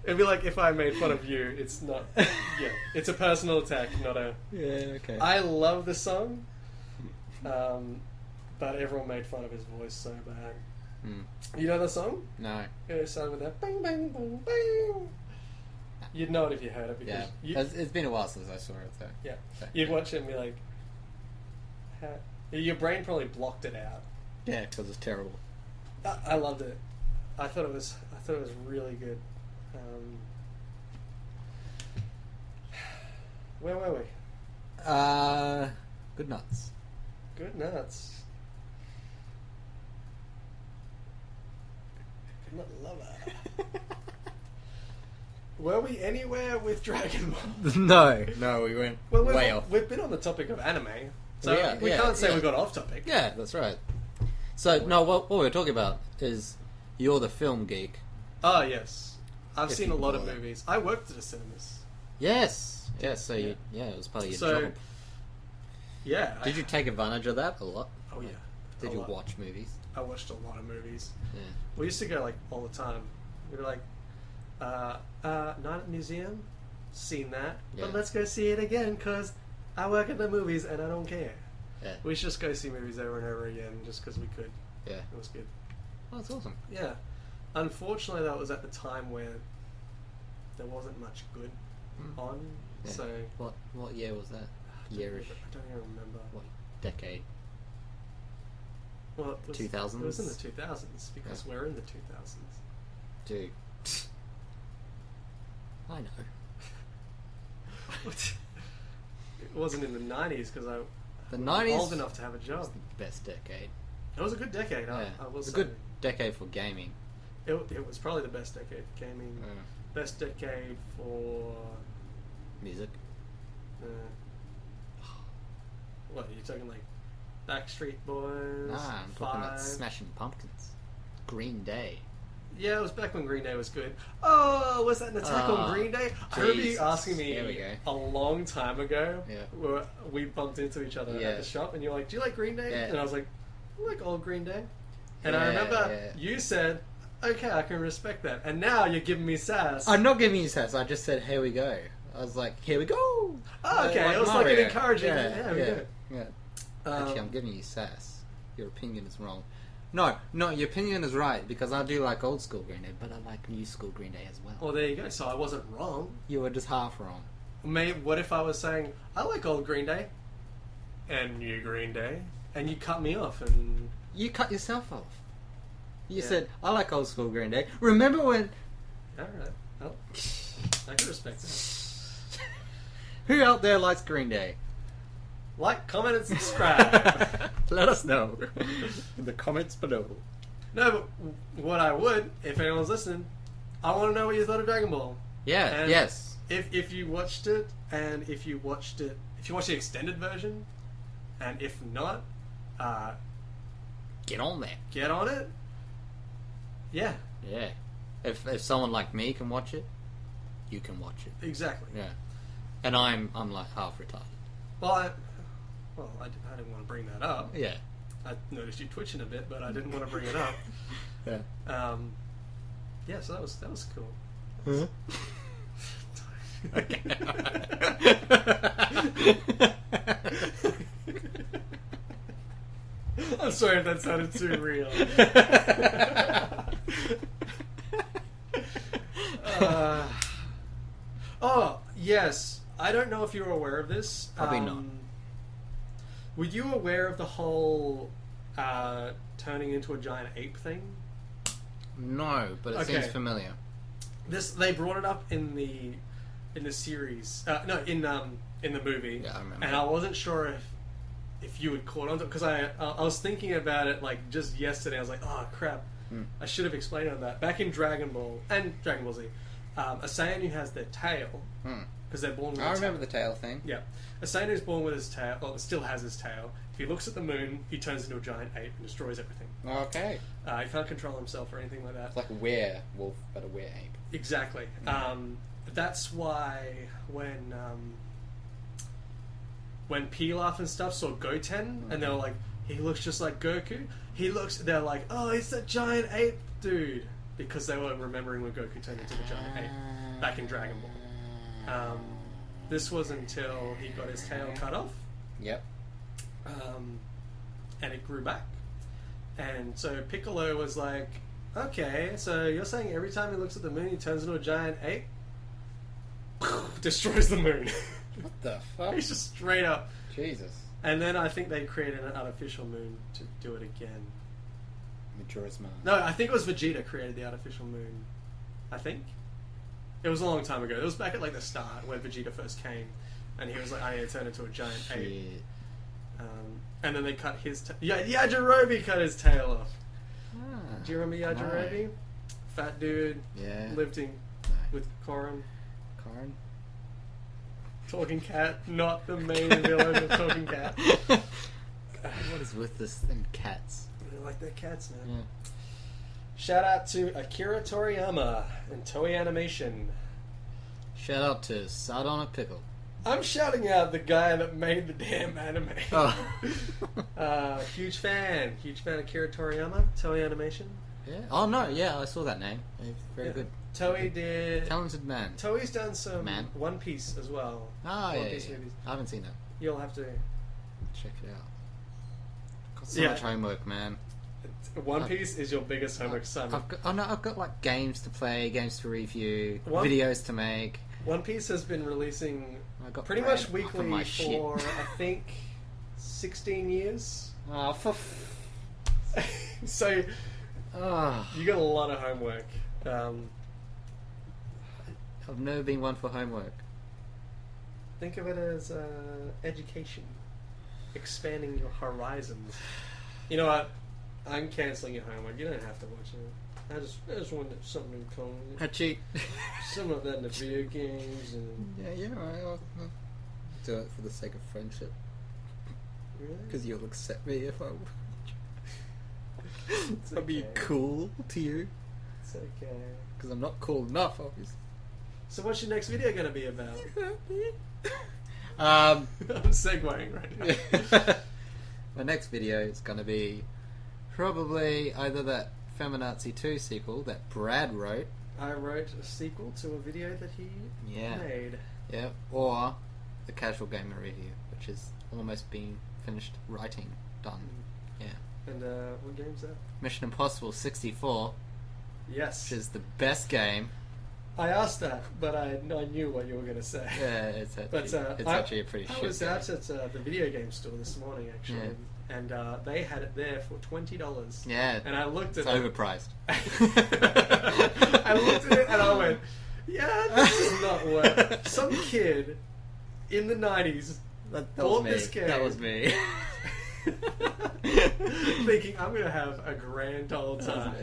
it'd be like if I made fun of you, it's not, it's a personal attack, not a... Yeah, okay. I love the song, but everyone made fun of his voice so bad. You know the song? No. It started with that bang, bang, bang, bang. You'd know it if you heard it, because... It's been a while since I saw it, though. Yeah. You'd watch it and be like... Your brain probably blocked it out. Yeah, because it's terrible. I loved it. I thought it was really good. Where were we? Good nuts. Good nuts. Good nut lover. Were we anywhere with Dragon Ball? No, we went way off. We've been on the topic of anime, so we can't say we got off topic. Yeah, that's right. So, no, what we're talking about is you're the film geek. Oh, yes. I've seen a lot of movies. I worked at the cinemas. Yes. So it was part of your job. Yeah. Did you take advantage of that a lot? Oh, yeah. Did you watch movies? I watched a lot of movies. Yeah. We used to go, like, all the time. We were like, Night at the Museum, seen that, but let's go see it again, because I work at the movies and I don't care. Yeah. We should just go see movies over and over again, just because we could. Yeah. It was good. Oh, that's awesome. Yeah. Unfortunately, that was at the time where there wasn't much good on, so... What year was that? Yearish? I don't even remember. What decade? Well, it was, 2000s? It was in the 2000s, because we're in the 2000s. Dude. I know. It wasn't in the 90s, because I The was 90s old enough to have a job. was the best decade. It was a good decade. Yeah. I will It was a say. good decade for gaming. It was probably the best decade for gaming. Best decade for... Music. What, are you talking like Backstreet Boys? Nah, I'm talking about Smashing Pumpkins. Green Day. Yeah, it was back when Green Day was good. Oh, was that an attack on Green Day? I remember you asking me a long time ago. Yeah. Where we bumped into each other at the shop, and you're like, "Do you like Green Day?" Yeah. And I was like, "I like old Green Day." And I remember you said, "Okay, I can respect that." And now you're giving me sass. I'm not giving you sass. I just said, "Here we go." I was like, "Here we go." Oh, okay, it was Mario. like an encouraging. Yeah, we go. Yeah. Actually, I'm giving you sass. Your opinion is wrong. No, your opinion is right, because I do like old school Green Day, but I like new school Green Day as well. Well, there you go. So I wasn't wrong. You were just half wrong. What if I was saying, I like old Green Day and new Green Day, and you cut me off and... You cut yourself off. You said, I like old school Green Day. Remember when... Alright. Well, I can respect that. Who out there likes Green Day? Like, comment, and subscribe. Let us know in the comments below. No, but what I would, if anyone's listening, I want to know what you thought of Dragon Ball. Yeah, and yes. If you watched it, and if you watched the extended version, and if not, get on there. Get on it. Yeah. Yeah. If someone like me can watch it, you can watch it. Exactly. Yeah. And I'm like half retarded. Well, I didn't want to bring that up. Yeah. I noticed you twitching a bit, but I didn't want to bring it up. Yeah. Yeah, so that was cool. Huh? Okay. I'm sorry if that sounded too real. Oh, yes. I don't know if you were aware of this. Probably not. Were you aware of the whole turning into a giant ape thing? No, but it seems familiar. They brought it up in the series. In the movie. Yeah, I remember. And I wasn't sure if you had caught on to it, because I was thinking about it like just yesterday. I was like, oh crap, I should have explained on that. Back in Dragon Ball and Dragon Ball Z, a Saiyan who has their tail because they're born with I remember the tail thing. Yeah. A Sanu is born with his tail, or still has his tail. If he looks at the moon, he turns into a giant ape and destroys everything. Okay. He can't control himself or anything like that. It's like a werewolf, but a were-ape. Exactly. That's why when Pilaf and stuff saw Goten, and they were like, he looks just like Goku. They're like, oh, he's that giant ape dude. Because they were remembering when Goku turned into the giant ape back in Dragon Ball. This was until he got his tail cut off. Yep. And it grew back. And so Piccolo was like, okay, so you're saying every time he looks at the moon he turns into a giant ape? Destroys the moon. What the fuck? He's just straight up. Jesus. And then I think they created an artificial moon to do it again. Majora's Mask. No, I think it was Vegeta created the artificial moon. I think. It was a long time ago. It was back at like the start when Vegeta first came. And he was like, I need to turn into a giant ape. And then they cut his tail. Yeah, Yajirobe cut his tail off. Do you remember Yajirobe? No. Fat dude. Yeah. Lived in with Korin. Korin? Talking Cat, not the main villain of Talking Cat. What is with this and cats? They like their cats now. Yeah. Shout out to Akira Toriyama and Toei Animation. Shout out to Sardonic Pickle. I'm shouting out the guy that made the damn anime. Oh. Huge fan of Akira Toriyama, Toei Animation. Yeah. Oh no, yeah, I saw that name. It's very good. Toei did. Talented man. Toei's done some One Piece as well. Oh, One Piece yeah. movies. I haven't seen that. You'll have to check it out. Got so much homework, man. One Piece is your biggest homework, son. I've got like games to play, games to review, videos to make. One Piece has been releasing pretty much weekly for I think 16 years. Oh, so you got a lot of homework. I've never been one for homework. Think of it as education, expanding your horizons. You know what? I'm cancelling your homework. You don't have to watch it. I just wanted something cool. I cheat. Some of that in the video games and yeah, right. I'll do it for the sake of friendship. Really? Because you'll accept me if I. I'll be cool to you. It's okay. Because I'm not cool enough, obviously. So what's your next video going to be about? I'm segueing right now. My next video is going to be probably either that Feminazi 2 sequel that Brad wrote. I wrote a sequel to a video that he made. Yeah, or the Casual Gamer review, which is almost being finished writing, done. Yeah. And what game's that? Mission Impossible 64. Yes. Which is the best game. I asked that, but I knew what you were going to say. Yeah, it's actually a pretty shit game. I was out at the video game store this morning, actually, and they had it there for $20. Yeah, and I looked at it. It's overpriced. I looked at it and I went, yeah, this is not worth. Some kid in the 90s bought this game. That was me. Thinking, I'm going to have a grand old time.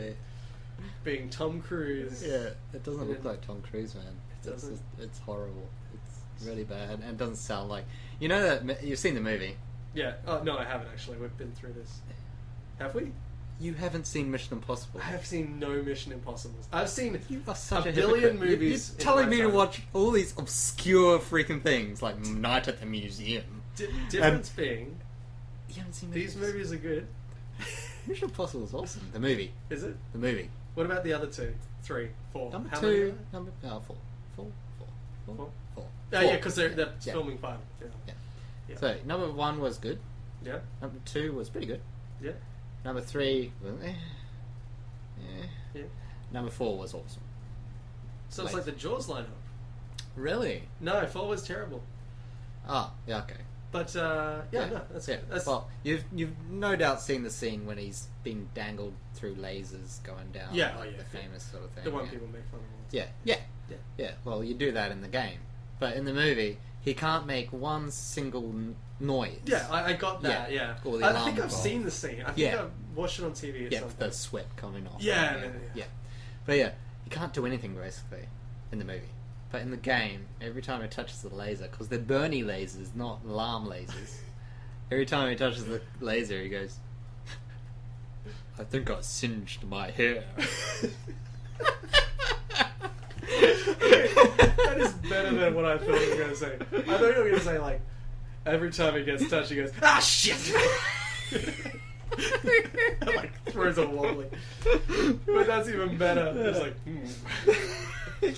Being Tom Cruise. Yeah, it doesn't look like Tom Cruise, man. It doesn't. It's horrible. It's really bad, and it doesn't sound like. You know that you've seen the movie. Yeah. Oh no, I haven't actually. We've been through this. Have we? You haven't seen Mission Impossible. I have seen no Mission Impossibles. I've seen a billion movies. You're telling me to watch all these obscure freaking things like Night at the Museum. Difference being, you haven't seen these movies are good. Mission Impossible is awesome. The movie. Is it? The movie. What about the other two? 3, 4. Number How 2, many? Four. Four. Yeah, because they're filming 5. Yeah. So number 1 was good. Yeah. Number 2 was pretty good. Yeah. Number 3 was yeah. Number 4 was awesome. So it's like the Jaws lineup. Really? No, 4 was terrible. Ah, yeah, okay. But no, that's good. Well, you've no doubt seen the scene when he's being dangled through lasers going down. The famous sort of thing. The one people make fun of. Yeah. Well, you do that in the game, but in the movie, he can't make one single noise. Yeah, I got that. Yeah. I think I've seen the scene. I think I've watched it on TV. Yeah, the sweat coming off. Yeah. But yeah, he can't do anything basically in the movie. But in the game, every time he touches the laser, because they're Bernie lasers, not alarm lasers. Every time he touches the laser, he goes, I think I singed my hair. That is better than what I thought you were going to say. I thought you were going to say, like, every time he gets touched, he goes, ah, shit! Like, throws a wobbly. But that's even better. It's like,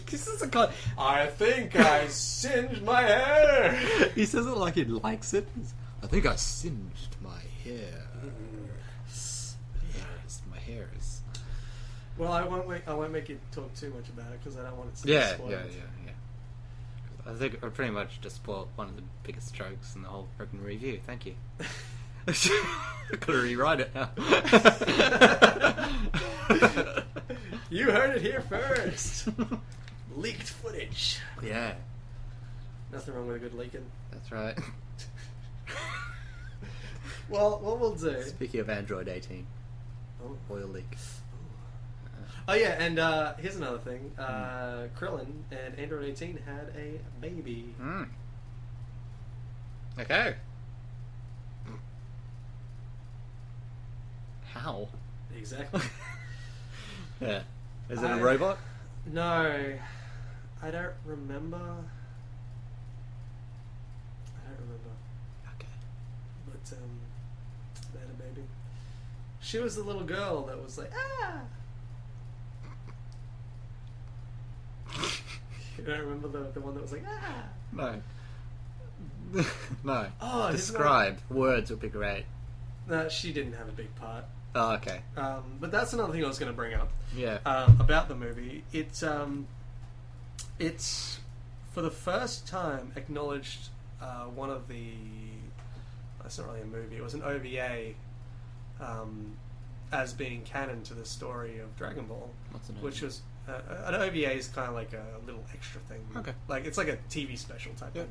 This is a god. I think I singed my hair! He says it like he likes it. I think I singed my hair. My hair is. Well, I won't make you talk too much about it because I don't want it to be spoiled. Yeah. I think I pretty much just spoiled one of the biggest jokes in the whole freaking review. Thank you. I've got to rewrite it now. You heard it here first. Leaked footage. Yeah. Nothing wrong with a good leaking. That's right. Well, what we'll do... Speaking of Android 18. Oil leak. Oh yeah, and here's another thing. Krillin and Android 18 had a baby. Okay. How? Exactly. Yeah. Is it a robot? No. I don't remember. Okay. But, they had a baby. She was the little girl that was like, ah! You don't remember the one that was like, ah! No. No. Oh, describe. Words would be great. No, she didn't have a big part. Oh, okay. But that's another thing I was going to bring up. Yeah. About the movie. It's for the first time acknowledged one of the... It's not really a movie. It was an OVA as being canon to the story of Dragon Ball. What's an OVA? Which was... an OVA is kind of like a little extra thing. Okay. Like, it's like a TV special type thing.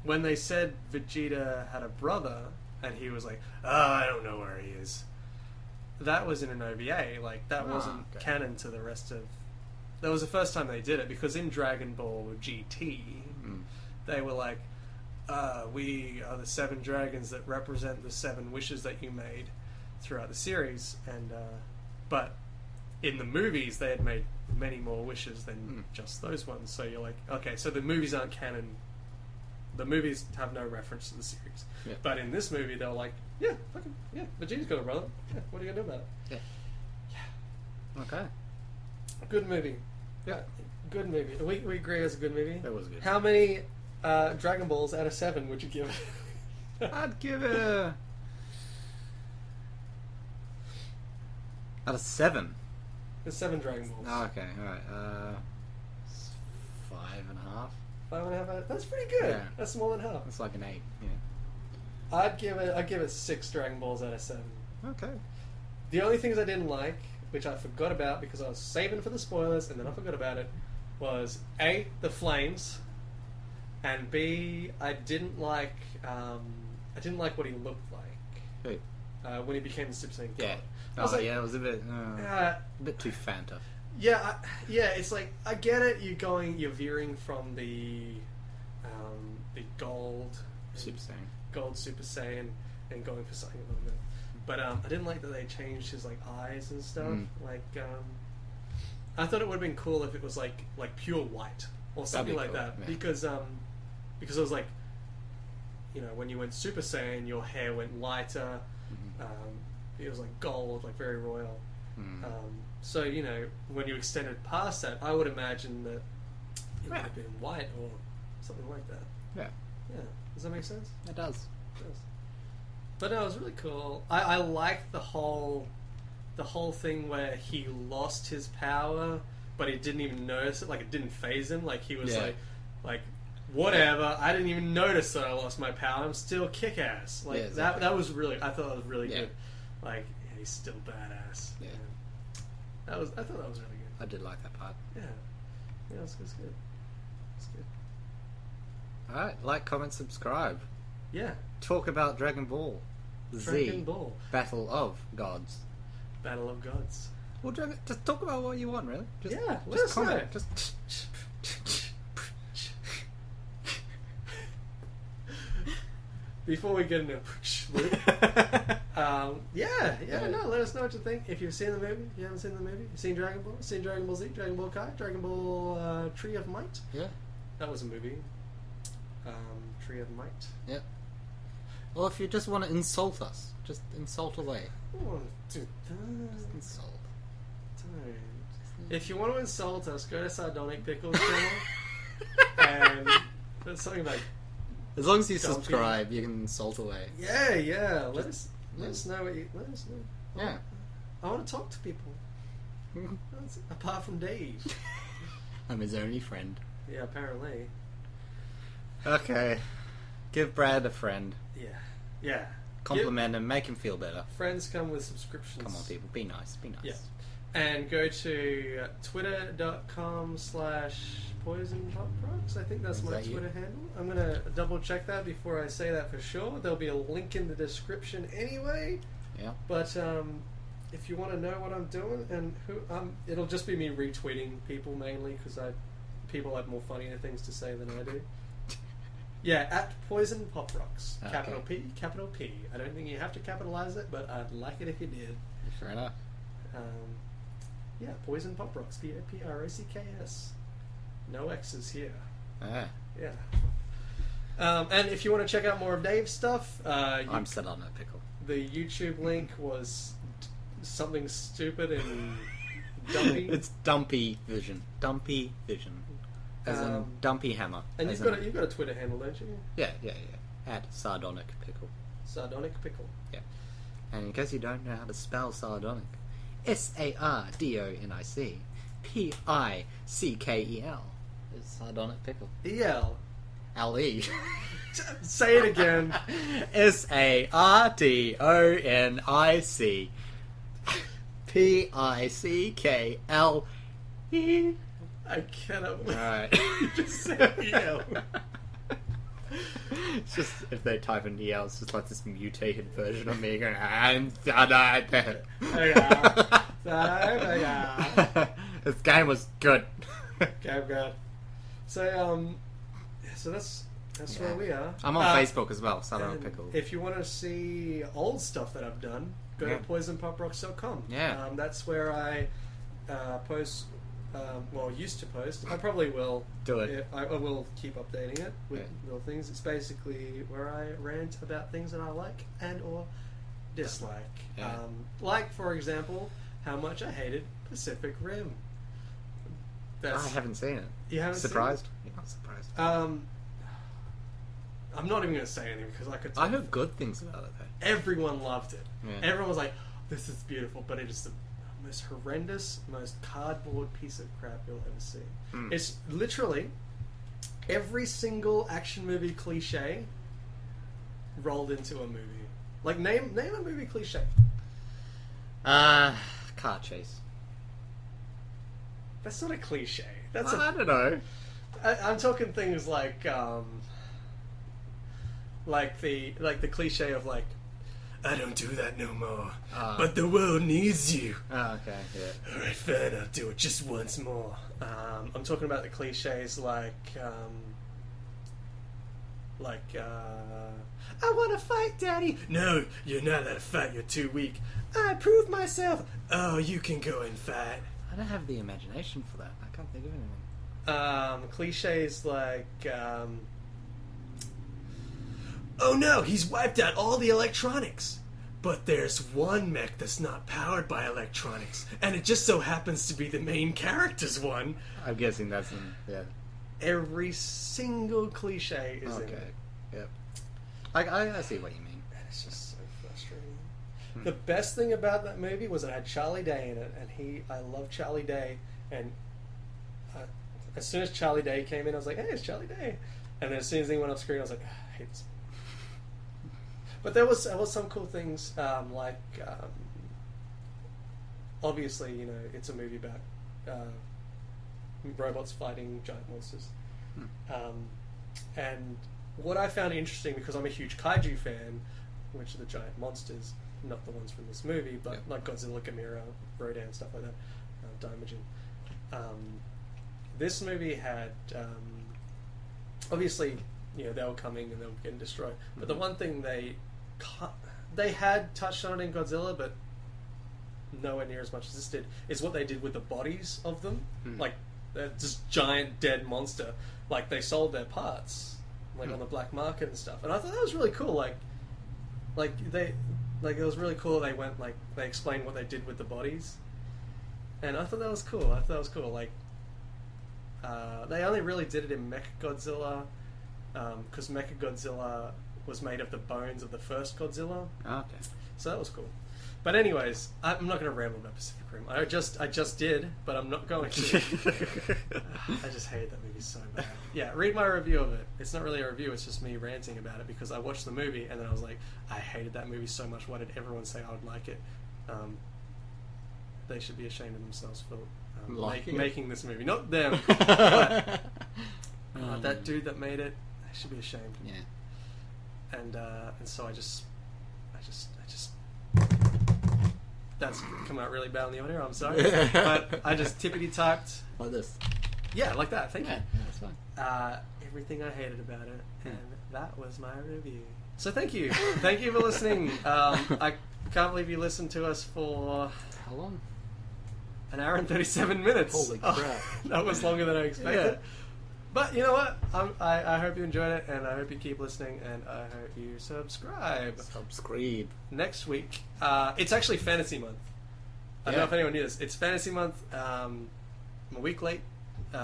When they said Vegeta had a brother, and he was like, oh, I don't know where he is. That was in an OVA. Like, that wasn't canon to the rest of... That was the first time they did it, because in Dragon Ball GT, they were like, we are the 7 dragons that represent the 7 wishes that you made throughout the series. And but in the movies, they had made many more wishes than just those ones. So you're like, okay, so the movies aren't canon. The movies have no reference to the series. Yeah. But in this movie, they're like, yeah, fucking, yeah, Vegeta's got a brother. Yeah, what are you going to do about it? Yeah. Okay. Good movie. Yeah, good movie. We agree it's a good movie? That was good. How many Dragon Balls out of 7 would you give it? I'd give it a... Out of 7? There's 7 Dragon Balls. Oh, okay, alright. 5.5? 5.5. That's pretty good. Yeah. That's more than half. It's like an 8. Yeah. I'd give it 6 Dragon Balls out of 7. Okay. The only things I didn't like, which I forgot about because I was saving for the spoilers and then I forgot about it, was A, the flames, and B, I didn't like what he looked like. Who? When he became the Super Saiyan God. Yeah. Yeah, it was a bit too Fanta. Yeah, it's like, I get it, you're veering from the gold Super Saiyan. Gold Super Saiyan and going for something a little bit. But I didn't like that they changed his like eyes and stuff. Like I thought it would have been cool if it was like pure white or something like that. Yeah. Because it was like, you know, when you went Super Saiyan, your hair went lighter. It was like gold, like very royal. So, you know, when you extended past that, I would imagine that it would have been white or something like that. Yeah. Yeah. Does that make sense? It does. It does. But no, it was really cool. I liked the whole thing where he lost his power, but he didn't even notice it. Like, it didn't faze him. Like, he was like, whatever. I didn't even notice that I lost my power. I'm still kick-ass. Like, exactly. That was really... I thought that was really good. Like, he's still badass. Yeah. I thought that was really good. I did like that part. Yeah. Yeah, it was good. It's good. Alright, like, comment, subscribe. Yeah. Talk about Dragon Ball. Dragon Ball. Battle of Gods. Battle of Gods. Well, just talk about what you want, really. Just comment. Just before we get into loop, no, let us know what you think. If you've seen the movie, if you haven't seen the movie, you've seen Dragon Ball, seen Dragon Ball Z, Dragon Ball Kai, Dragon Ball Tree of Might. Yeah. That was a movie. Tree of Might. Yep. Well, if you just want to insult us, just insult away. Oh, dude, Just insult. If you want to insult us, go to Sardonic Pickles channel and there's something like. As long as you Don't subscribe, you can insult away. Yeah. Let us know what you. Let us know. Yeah. I want to talk to people. Apart from Dave. I'm his only friend. Yeah, apparently. Okay. Give Brad a friend. Yeah. Compliment him, make him feel better. Friends come with subscriptions. Come on, people. Be nice. Be nice. Yeah. And go to twitter.com/Poisonpoprocks. I think that's my Twitter handle. I'm going to double check that before I say that for sure. There'll be a link in the description anyway. Yeah. But if you want to know what I'm doing and who, it'll just be me retweeting people mainly because people have more funnier things to say than I do. Yeah, at Poisonpoprocks. Okay. Capital P, capital P. I don't think you have to capitalize it, but I'd like it if you did. Fair enough. Yeah, Poisonpoprocks. P-A-P-R-O-C-K-S. No X's here. Ah. Yeah. And if you want to check out more of Dave's stuff, I'm set on that pickle. the YouTube link was something stupid and dumpy. It's Dumpy Vision. Dumpy Vision. As in Dumpy Hammer. And you've got a Twitter handle, don't you? Yeah. At Sardonic Pickle. Sardonic Pickle. Yeah. And in case you don't know how to spell sardonic, Sardonic P-I-C-K-E-L is Sardonic Pickle. E-L. L-E. Say it again. Sardonic P-I-C-K-L-E. I cannot wait. Alright. You just said E-L. It's just, if they type in EL, it's just like this mutated version of me going, I'm Sardonic. This game was good. Okay, good. So that's where we are. I'm on Facebook as well, Sardonic Pickle. If you want to see old stuff that I've done, go to poisonpoprocks.com. Yeah. That's where I post. Used to post. I probably will do it. Yeah, I will keep updating it with little things. It's basically where I rant about things that I like and or dislike. Yeah. Like, for example, how much I hated Pacific Rim. I haven't seen it. You haven't surprised? seen You're not surprised. I'm not even going to say anything because I could. I heard good things about it though. Everyone loved it. Yeah. Everyone was like, "This is beautiful," but it is the most horrendous, most cardboard piece of crap you'll ever see. It's literally every single action movie cliche rolled into a movie. Like, name a movie cliche. Car chase. That's not a cliche. That's I don't know. I'm talking things like the cliche of like, I don't do that no more, but the world needs you. Oh, okay, yeah. Alright, fine, I'll do it just once more. I'm talking about the cliches like, I want to fight, Daddy. No, you're not allowed to fight, you're too weak. I proved myself. Oh, you can go and fight. I don't have the imagination for that. I can't think of anything. Cliches like, oh no, he's wiped out all the electronics. But there's one mech that's not powered by electronics, and it just so happens to be the main character's one. I'm guessing that's yeah. Every single cliche is in it. Yep. I see what you mean. And it's just so frustrating. The best thing about that movie was it had Charlie Day in it, and I love Charlie Day, and as soon as Charlie Day came in, I was like, hey, it's Charlie Day. And then as soon as he went off screen, I was like, I hate this. But there was some cool things, obviously, you know, it's a movie about robots fighting giant monsters. And what I found interesting, because I'm a huge kaiju fan, which are the giant monsters, not the ones from this movie, but like Godzilla, Gamera, Rodan, stuff like that, Daimajin. This movie had, obviously, they were coming and they were getting destroyed. But the one thing they had touched on it in Godzilla, but nowhere near as much as this did, is what they did with the bodies of them. Like, this giant dead monster. Like, they sold their parts, like, on the black market and stuff. And I thought that was really cool. Like it was really cool. They went, like, they explained what they did with the bodies. And I thought that was cool. Like, they only really did it in Mechagodzilla, because Mechagodzilla was made of the bones of the first Godzilla. Oh, okay. So that was cool. But anyways, I'm not going to ramble about Pacific Rim. I just did, but I'm not going to. I just hated that movie so bad. Yeah, read my review of it. It's not really a review, it's just me ranting about it, because I watched the movie and then I was like, I hated that movie so much. Why did everyone say I would like it? They should be ashamed of themselves for making this movie. Not them, but that dude that made it, they should be ashamed. Yeah. And so I just that's come out really bad on the audio, I'm sorry. But I just tippity typed like this. Yeah, like that, thank you. Yeah, that's fine. Everything I hated about it, and that was my review. So thank you. Thank you for listening. I can't believe you listened to us for how long? An hour and 37 minutes. Holy crap. That was longer than I expected. Yeah. But you know what? I hope you enjoyed it, and I hope you keep listening, and I hope you subscribe. Next week, it's actually Fantasy Month. I don't know if anyone knew this. It's Fantasy Month. I'm a week late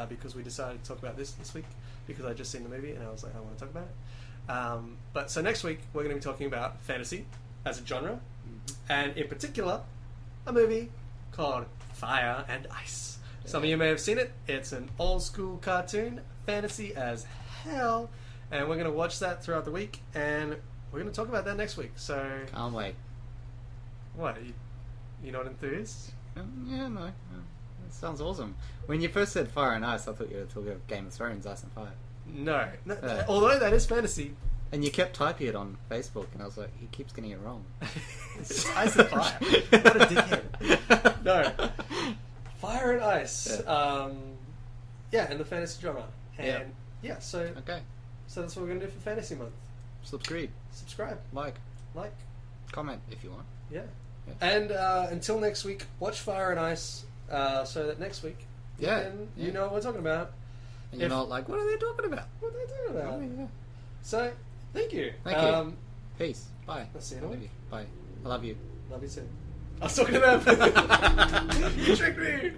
because we decided to talk about this week, because I just seen the movie and I was like, I want to talk about it. But so next week, we're going to be talking about fantasy as a genre, and in particular, a movie called Fire and Ice. Some of you may have seen it. It's an old school cartoon, fantasy as hell, and we're going to watch that throughout the week, and we're going to talk about that next week. So can't wait. What, you not enthused? Yeah, no. That sounds awesome. When you first said Fire and Ice, I thought you were talking about Game of Thrones, Ice and Fire. No. Although that is fantasy. And you kept typing it on Facebook, and I was like, he keeps getting it wrong. It's Ice and Fire. What a dickhead. No. Fire and Ice. In the fantasy genre. And so okay. So that's what we're going to do for Fantasy Month. Subscribe. Like. Comment if you want. Yeah. And until next week, watch Fire and Ice, so that next week you know what we're talking about. And you're not like, what are they talking about? What are they talking about? Oh, yeah. So, thank you. Thank you. Peace. Bye. I'll see you later. Bye. I love you. Love you too. I was talking about... You tricked me!